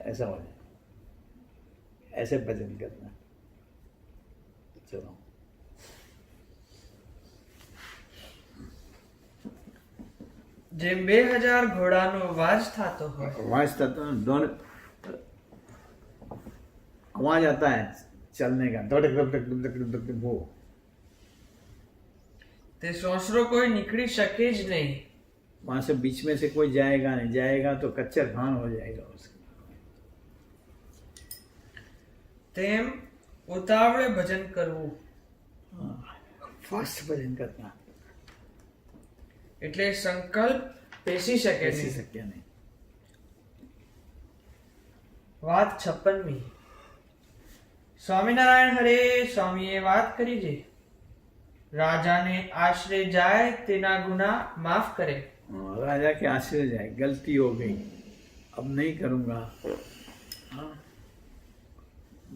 E: ऐसा हो जाए, ऐसे भजन करना। चलो
F: જેમ 2000 ઘોડાનો વાજ થતો હોય
E: आवाज तो दौड़, आवाज आता है चलने का, धड़क धड़क धड़क धड़क वो
F: તે સોસરો કોઈ નીકળી શકે જ નહીં।
E: वहां से बीच में से कोई जाएगा नहीं, जाएगा तो कच्चर खान हो जाएगा उसका।
F: તેમ ઉતાવળે ભજન કરવું,
E: फास्ट भजन करना,
F: એટલે સંકલ્પ પેસી શકે
E: ऐसी
F: નહીં।
E: शक्य नहीं।
F: વાત 56મી। સ્વામિનારાયણ હરે સ્વામીએ વાત કરી છે, રાજાને આશરે જાય તેના ગુના માફ કરે।
E: राजा के आश्रय जाए, गलती हो गई अब नहीं करूंगा, हाँ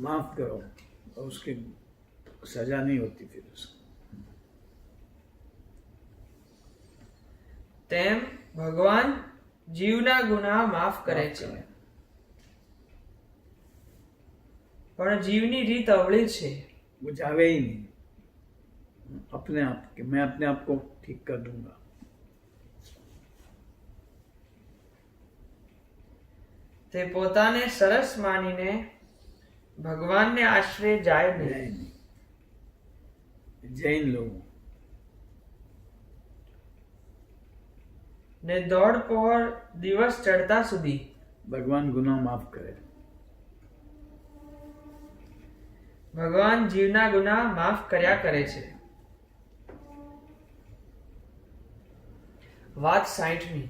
E: माफ करो, और उसकी सजा नहीं होती फिर उसको।
F: તેમ ભગવાન જીવના ગુના માફ કરે છે, પણ જીવની રીત અવળી છે।
E: वो जावे ही नहीं अपने आप के, मैं अपने आप को ठीक कर दूंगा।
F: તે પોતાને સરસ માનીને ભગવાનને આશરે જાય નહીં।
E: जाए नहीं। जैन लोग
F: ને દોડ પહોર દિવસ ચડતા સુધી
E: भगवान गुनाह माफ करे।
F: ભગવાન જીવના ગુના માફ કર્યા કરે છે। વાત 60મી।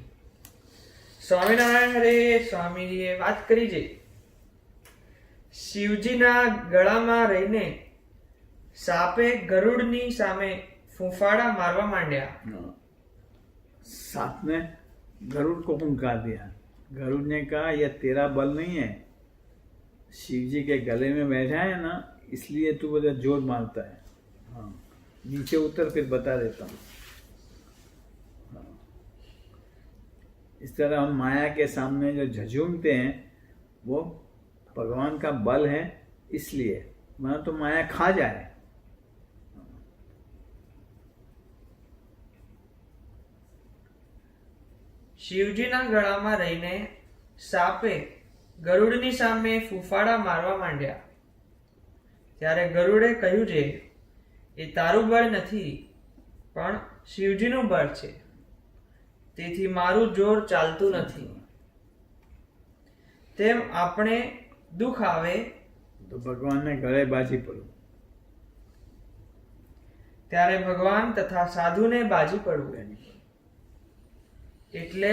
F: સ્વામિનારાયણ હરે સ્વામીજીએ વાત કરી છે, શિવજીના ગળામાં રહીને સાપે ગરુડની સામે ફૂંફાડા મારવા માંડ્યા।
E: साथ में गरुड़ को हुंकार दिया। गरुड़ ने कहा यह तेरा बल नहीं है, शिव जी के गले में बैठा है ना, इसलिए तू मुझे जोर मारता है। हाँ नीचे उतर फिर बता देता हूँ। हाँ। इस तरह हम माया के सामने जो झझूमते हैं वो भगवान का बल है, इसलिए वरना तो माया खा जाए।
F: શિવજીના ગળામાં રહીને સાપે ગરુડની સામે ફૂફાડા મારવા માંડ્યા। ત્યારે ગરુડે કહ્યું છે, એ તારું બળ નથી, પણ શિવજીનું બળ છે, તેથી મારું જોર ચાલતું નથી। તેમ આપણે દુઃખ આવે
E: तो भगवान ने गले बाजी पड़ू,
F: ત્યારે ભગવાન તથા સાધુને બાજી પડવું। એટલે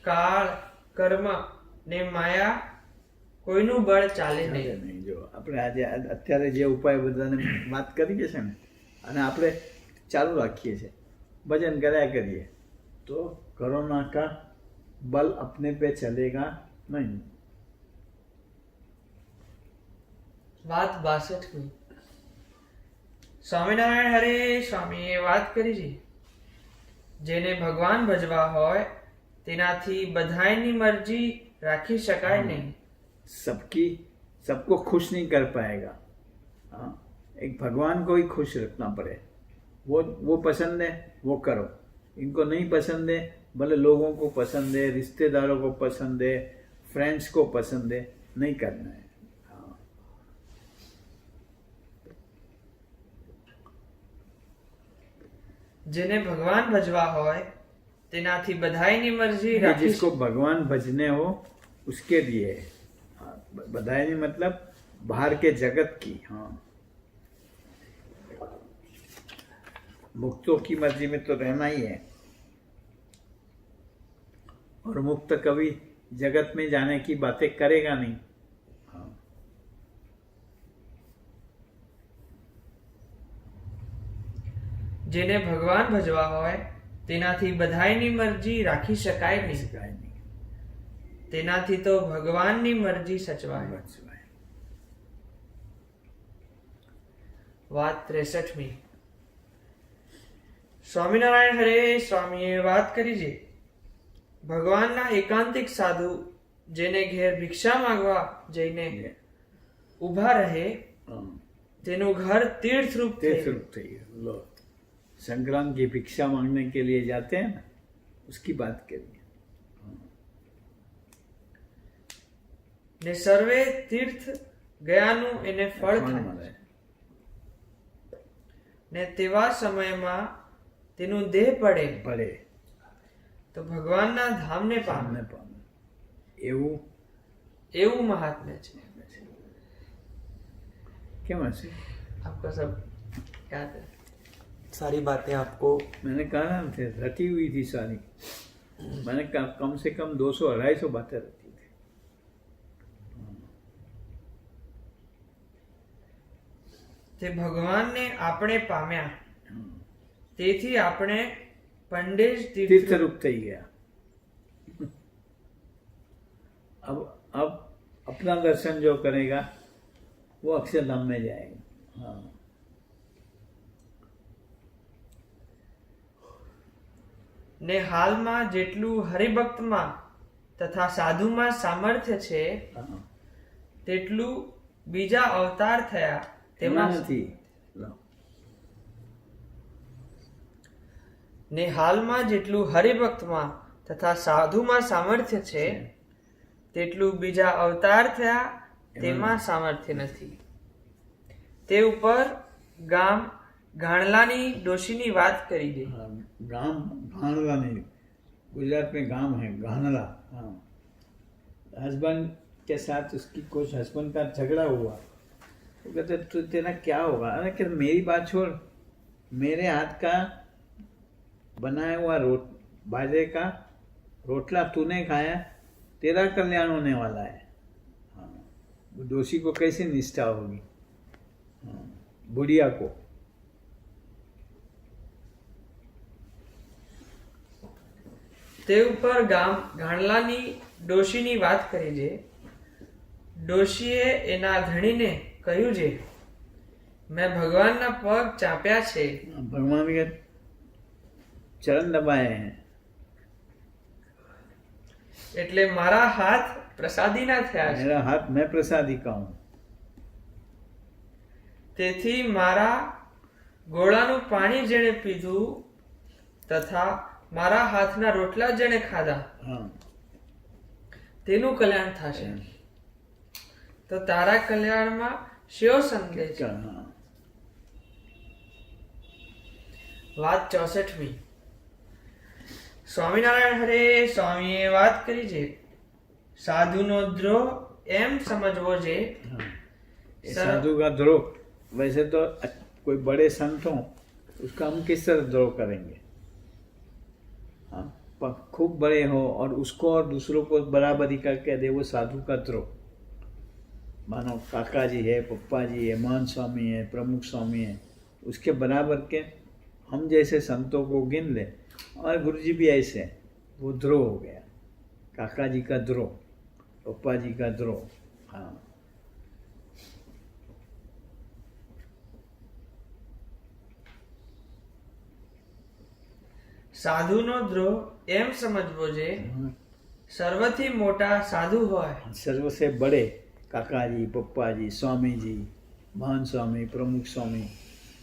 F: કાળ કર્મ ને માયા કોઈનું બળ ચાલે નહીં।
E: નહીં। જો આપણે આજે અત્યારે જે ઉપાય બધાને વાત કરીએ છે ને, અને આપણે ચાલુ રાખીએ છીએ, ભજન કર્યા કરીએ તો કોરોના का बल अपने पे चलेगा नहीं।
F: વાત 62મી। સ્વામિનારાયણ હરે સ્વામીએ વાત કરી છે, જેને ભગવાન ભજવા હોય તેનાથી બધાયની મરજી રાખી શકાય નહીં।
E: सबको खुश नहीं कर पाएगा। हाँ एक भगवान को ही खुश रखना पड़े, वो पसंद है वो करो, इनको नहीं पसंद है, भले लोगों को पसंद है, रिश्तेदारों को पसंद है, फ्रेंड्स को पसंद है, नहीं करना है। हाँ।
F: જેને ભગવાન ભજવા હોય તેનાથી બધાયની મરજી રાખી
E: जिसको भगवान भजने हो उसके लिए है। हाँ, बधाई नहीं मतलब बाहर के जगत की। हाँ, मुक्तों की मर्जी में तो रहना ही है, और मुक्त कभी जगत में जाने की बातें करेगा नहीं। हाँ।
F: જેને ભગવાન ભજવા હોય તેનાથી બધાયની મરજી રાખી શકાય નહીં,
E: सिखाए नहीं,
F: તેનાથી તો ભગવાનની મરજી સચવાય।
E: बचवाए।
F: વાત 63મી। સ્વામિનારાયણ હરે સ્વામીએ વાત કરી છે ભગવાનના એકાંતિક સાધુ જેને ઘેર ભિક્ષા માંગવા જઈને ઊભા રહે
E: हाँ,
F: તેનું ઘર તીર્થરૂપ
E: तीर्थ
F: થઈ।
E: रूप थे। लो, संग्राम की भिक्षा मांगने के लिए जाते हैं ना, उसकी बात करिए।
F: ને સર્વે તીર્થ ગયાનું એને ફળ
E: फल
F: થાય
E: મળે।
F: ને તેવા સમયમાં તેનું દેહ પડે
E: પડે
F: તો ભગવાનના ધામને પામે,
E: સામને પામે એવું
F: એવું મહાત્મ્ય છે।
E: કેમ હશે?
F: आपको सब याद है?
B: सारी बातें आपको
E: मैंने कहा ना थे, रटी हुई थी सारी। मैंने कहा कम से कम 200-250 बातें रटी थी।
F: તે ભગવાનને આપણે પામ્યા તેથી આપણે પંડેજ
E: तीर्थ
F: તીર્થ
E: रूप થઈ गया। अब अपना दर्शन जो करेगा वो अक्षरधाम में जाएगा। हाँ,
F: ને હાલમાં જેટલું હરિભક્તમાં તથા સાધુમાં સામર્થ્ય છે
E: हाँ,
F: તેટલું બીજા અવતાર થયા
E: તેમાં
F: તેમાં
E: નથી। લો,
F: ને હાલમાં જેટલું હરિભક્તમાં તથા સાધુમાં સામર્થ્ય છે તેટલું બીજા અવતાર થયા તેમાં સામર્થ્ય નથી। તે ઉપર ગામ ગાણલાની ડોશીની વાત કરી દે।
E: हाँ, गांव घाणला नहीं, गुजरात में गांव है घाणला। हाँ, हस्बैंड के साथ उसकी कुछ हस्बैंड का झगड़ा हुआ, वो कहते तू तेरा क्या होगा? अरे कि मेरी बात छोड़, मेरे हाथ का बनाया हुआ बाजरे का रोटला तूने खाया, तेरा कल्याण होने वाला है। हाँ, दोषी को कैसे निष्ठा होगी? हाँ, बुढ़िया को।
F: તે ઉપર ગામ ગાણલાની ડોશીની વાત કરી છે। ડોશીએ એના ધણીને કહ્યું છે મેં ભગવાનના પગ ચાપ્યા છે
E: भगवान के चरण दबाए हैं,
F: એટલે મારા હાથ પ્રસાદીના થયા છે।
E: मेरा हाथ मैं प्रसादी का हूँ,
F: તેથી મારા ગોળાનું પાણી જેણે પીધું તથા મારા હાથના રોટલા જેણે ખાધા
E: हाँ,
F: તેનું કલ્યાણ થશે। તો તારા કલ્યાણમાં શેવો સંદેશ?
E: हाँ,
F: વાત 64મી। સ્વામિનારાયણ હરે સ્વામીએ વાત કરી છે સાધુનો દ્રોહ એમ સમજવો છે
E: ये साधु का द्रोह, वैसे तो कोई बड़े संत हों उसका हम किस तरह द्रोह करेंगे? हाँ, पर खूब बड़े हो और उसको और दूसरों को बराबरी का कह दे, वो साधु का द्रोह। मानो काका जी है, पप्पा जी है, महान स्वामी है, प्रमुख स्वामी है, उसके बराबर के हम जैसे संतों को गिन ले, और गुरु जी भी ऐसे, वो द्रोह हो गया। काका जी का द्रोह, पप्पा जी का द्रोह। हाँ,
F: સાધુનો દ્રોહ એમ સમજવો છે સર્વથી મોટા સાધુ હોય
E: सर्व से बड़े काका जी, पप्पा जी, स्वामी जी, महान स्वामी, प्रमुख स्वामी,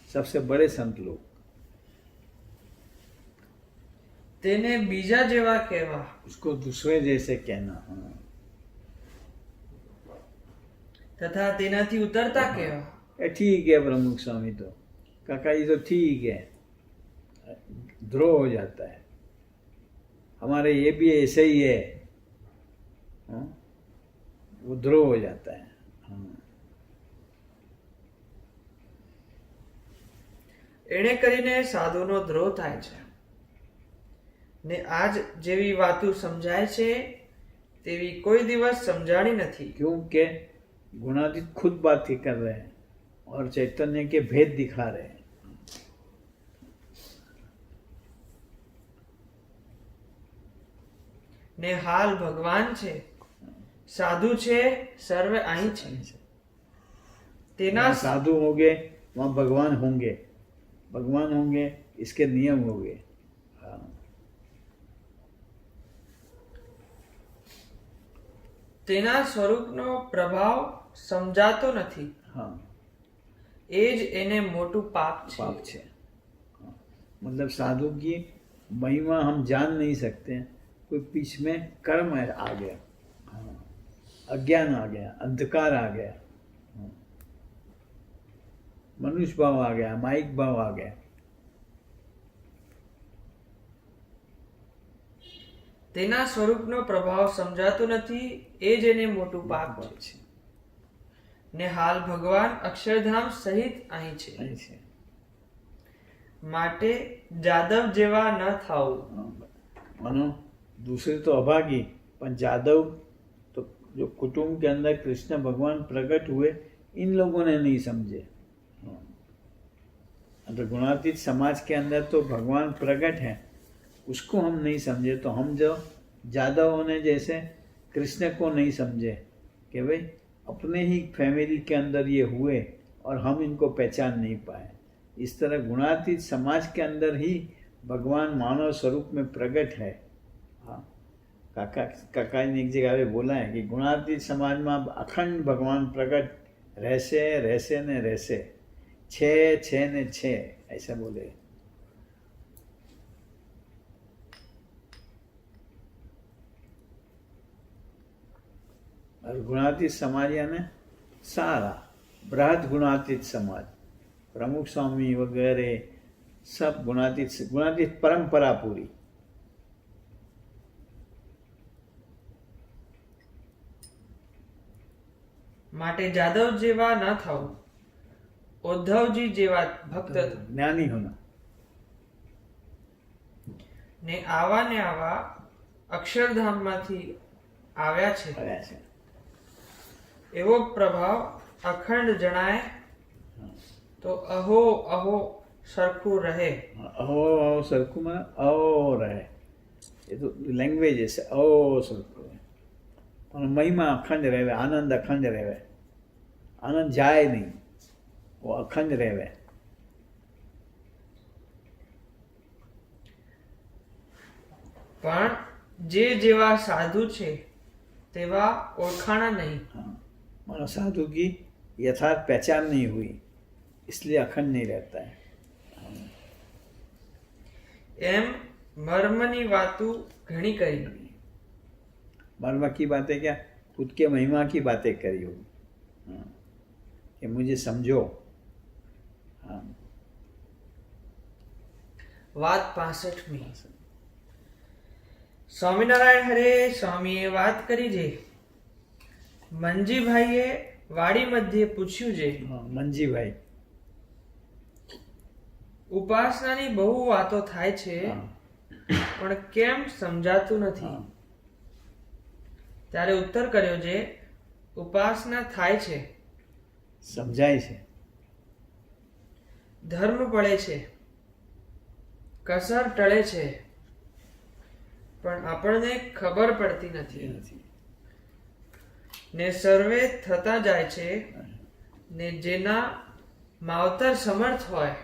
E: सबसे बड़े संत लोग
F: તેને બીજા જેવા કહેવા,
E: उसको दूसरे जैसे कहना। हाँ।
F: તથા તેનાથી ઉતરતા કહેવા।
E: ये ठीक है प्रमुख स्वामी, तो काका जी तो ठीक है, द्रोह हो जाता है, हमारे ये भी ऐसे ही है। हाँ? वो द्रोह हो जाता है। हाँ।
F: એણે કરીને સાધુનો દ્રોહ થાય છે ને આજ જેવી વાતો સમજાય છે તેવી કોઈ દિવસ સમજાણી નથી।
E: क्योंकि गुणातीत खुद बात ही कर रहे हैं और चैतन्य के भेद दिखा रहे हैं।
F: ને હાલ ભગવાન છે, સાધુ છે, સર્વે અહીં છે। તેના
E: जहाँ साधु होंगे वहाँ भगवान होंगे, भगवान होंगे इसके नियम होंगे। हाँ।
F: તેના સ્વરૂપનો પ્રભાવ સમજાતો નથી।
E: हाँ।
F: એ જ એને મોટું પાપ છે।
E: पाप છે। हाँ। मतलब साधु की महिमा हम जान नहीं सकते हैं, कोई बीच में कर्म आ गया। हाँ। अज्ञान आ गया, अंधकार आ गया, हाँ। मनुष्य भाव आ गया, माइक भाव आ गया।
F: તેના સ્વરૂપનો પ્રભાવ સમજાતો નથી, એ જ એને મોટું પાપ છે। ને હાલ ભગવાન અક્ષરધામ સહિત અહીં છે,
E: અહીં છે।
F: માટે જાદવ જેવા ન થાવું।
E: हाँ। मानो दूसरे तो अभागी, पर जादव तो जो कुटुंब के अंदर कृष्ण भगवान प्रकट हुए, इन लोगों ने नहीं समझे। हाँ। तो गुणातीत समाज के अंदर तो भगवान प्रकट है, उसको हम नहीं समझे, तो हम जो जादवों ने जैसे कृष्ण को नहीं समझे कि भाई अपने ही फैमिली के अंदर ये हुए और हम इनको पहचान नहीं पाए। इस तरह गुणातीत समाज के अंदर ही भगवान मानव स्वरूप में प्रकट है। हाँ। काका ने एक जगह पे बोला है कि गुणातीत समाज में अखंड भगवान प्रकट रहसे ने रहसे, छे ने छे, ऐसा बोले। और गुणातीत समाज यानी सारा बृहद गुणातीत समाज, प्रमुख स्वामी वगैरह सब गुणातीत परंपरा पूरी।
F: માટે જાદવ જેવા ન થાવું, ઉદ્ધવજી જેવા ભક્ત
E: ज्ञानी होना।
F: ને આવા અક્ષરધામમાંથી આવ્યા છે,
E: आया है।
F: એવો પ્રભાવ અખંડ જણાય તો અહો અહો સરખું રહે।
E: अहो सरखू में अहो रहे, ये तो लैंग्वेज है, अहो सरखू है। और महिमा अखंड रहे, आनंद अखंड रहे, आनंद जाए नहीं, वो अखंड रहे।
F: પણ જે જેવા સાધુ છે તેવા ઓળખાણા નહીં।
E: हाँ। मानो साधु की यथार्थ पहचान नहीं हुई, इसलिए अखंड नहीं रहता है।
F: એમ મર્મની વાતો ઘણી કરી।
E: मर्म की बातें क्या, खुद के महिमा की बातें करी होगी। हाँ। कि मुझे समझो। हाँ।
F: વાત 65મી। સ્વામિનારાયણ હરે સ્વામીએ વાત કરી છે। મંજીભાઈએ વાડી મધ્યે પૂછ્યું છે,
E: हाँ। मंजी भाई।
F: ઉપાસનાની બહુ વાતો થાય છે
E: हाँ।
F: પણ કેમ સમજાતું નથી।
E: हाँ।
F: ત્યારે ઉત્તર કર્યો છે, ઉપાસના થાય છે,
E: समझाए से
F: ધર્મ પડે છે, કસર ટળે છે, પણ આપણને ખબર પડતી નથી। ને સર્વે થતા જાય છે, ને જેના માવતર સમર્થ હોય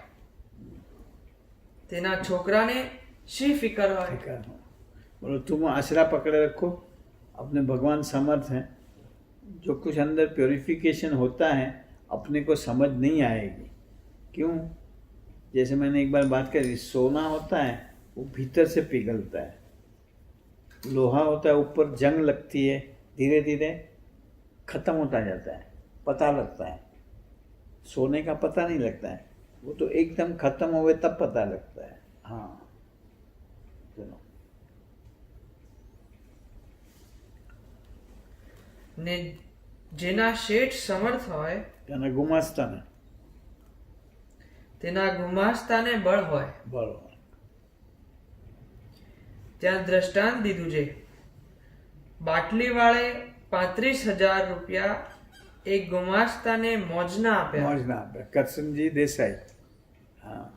F: તેના છોકરાને શી ફિકર હોય।
E: बोलो तुम आसरा पकड़े रखो, अपने भगवान समर्थ हैं, जो कुछ अंदर प्योरिफिकेशन होता है अपने को समझ नहीं आएगी। क्यों? जैसे मैंने एक बार बात करी, सोना होता है वो भीतर से पिघलता है। लोहा होता है, ऊपर जंग लगती है, धीरे धीरे खत्म होता जाता है, पता लगता है। सोने का पता नहीं लगता है, वो तो एकदम खत्म होवे तब पता लगता है। हाँ, चलो।
F: ને જેના શેઠ સમર્થ હોય
E: તેને ગુમાસ્તા ને
F: તેના ગુમાસ્તાને બળ હોય.
E: બરોબર.
F: ત્યાં દ્રષ્ટાંત દીધું છે. બાટલી વાળે 35,000 રૂપિયા એક ગુમાસ્તાને મોજના આપ્યા.
E: મોજ ના આપે. કરશનજી દેસાઈ. હા,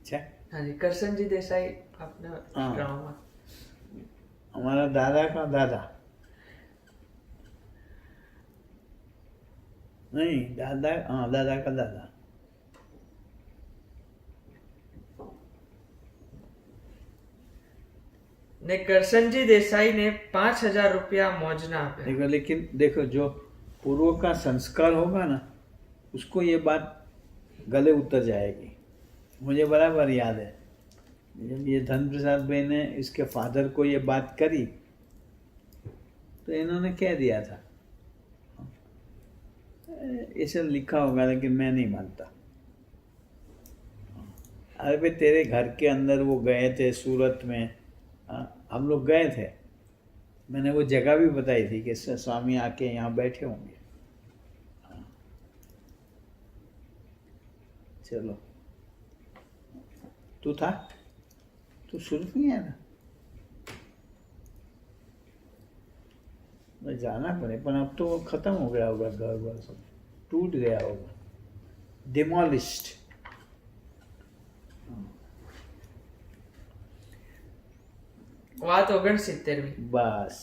E: છે.
F: હાજી, કરશનજી દેસાઈ આપના
E: हाँ।
F: ગામમાં.
E: हमारा दादा का दादा नहीं, दादा, हाँ, दादा का दादा।
F: ને કરશનજી દેસાઈ ને 5,000 રૂપિયા મોજના આપ્યા.
E: देखो, लेकिन देखो, जो पूर्व का संस्कार होगा ना, उसको ये बात गले उतर जाएगी। मुझे बराबर याद है, जब ये धन प्रसाद भाई ने इसके फादर को ये बात करी तो इन्होंने कह दिया था, ये सब लिखा होगा लेकिन मैं नहीं मानता। अरे भाई, तेरे घर के अंदर वो गए थे सूरत में, हम लोग गए थे, मैंने वो जगह भी बताई थी कि स्वामी आके यहाँ बैठे होंगे। चलो, तू था, तू सुर्ख नहीं है ना, मैं जाना पड़े, पर अब तो खत्म हो गया होगा, घर वर सब टूट गया होगा, डिमोलिश्ड।
F: વાત 69મી.
E: बस।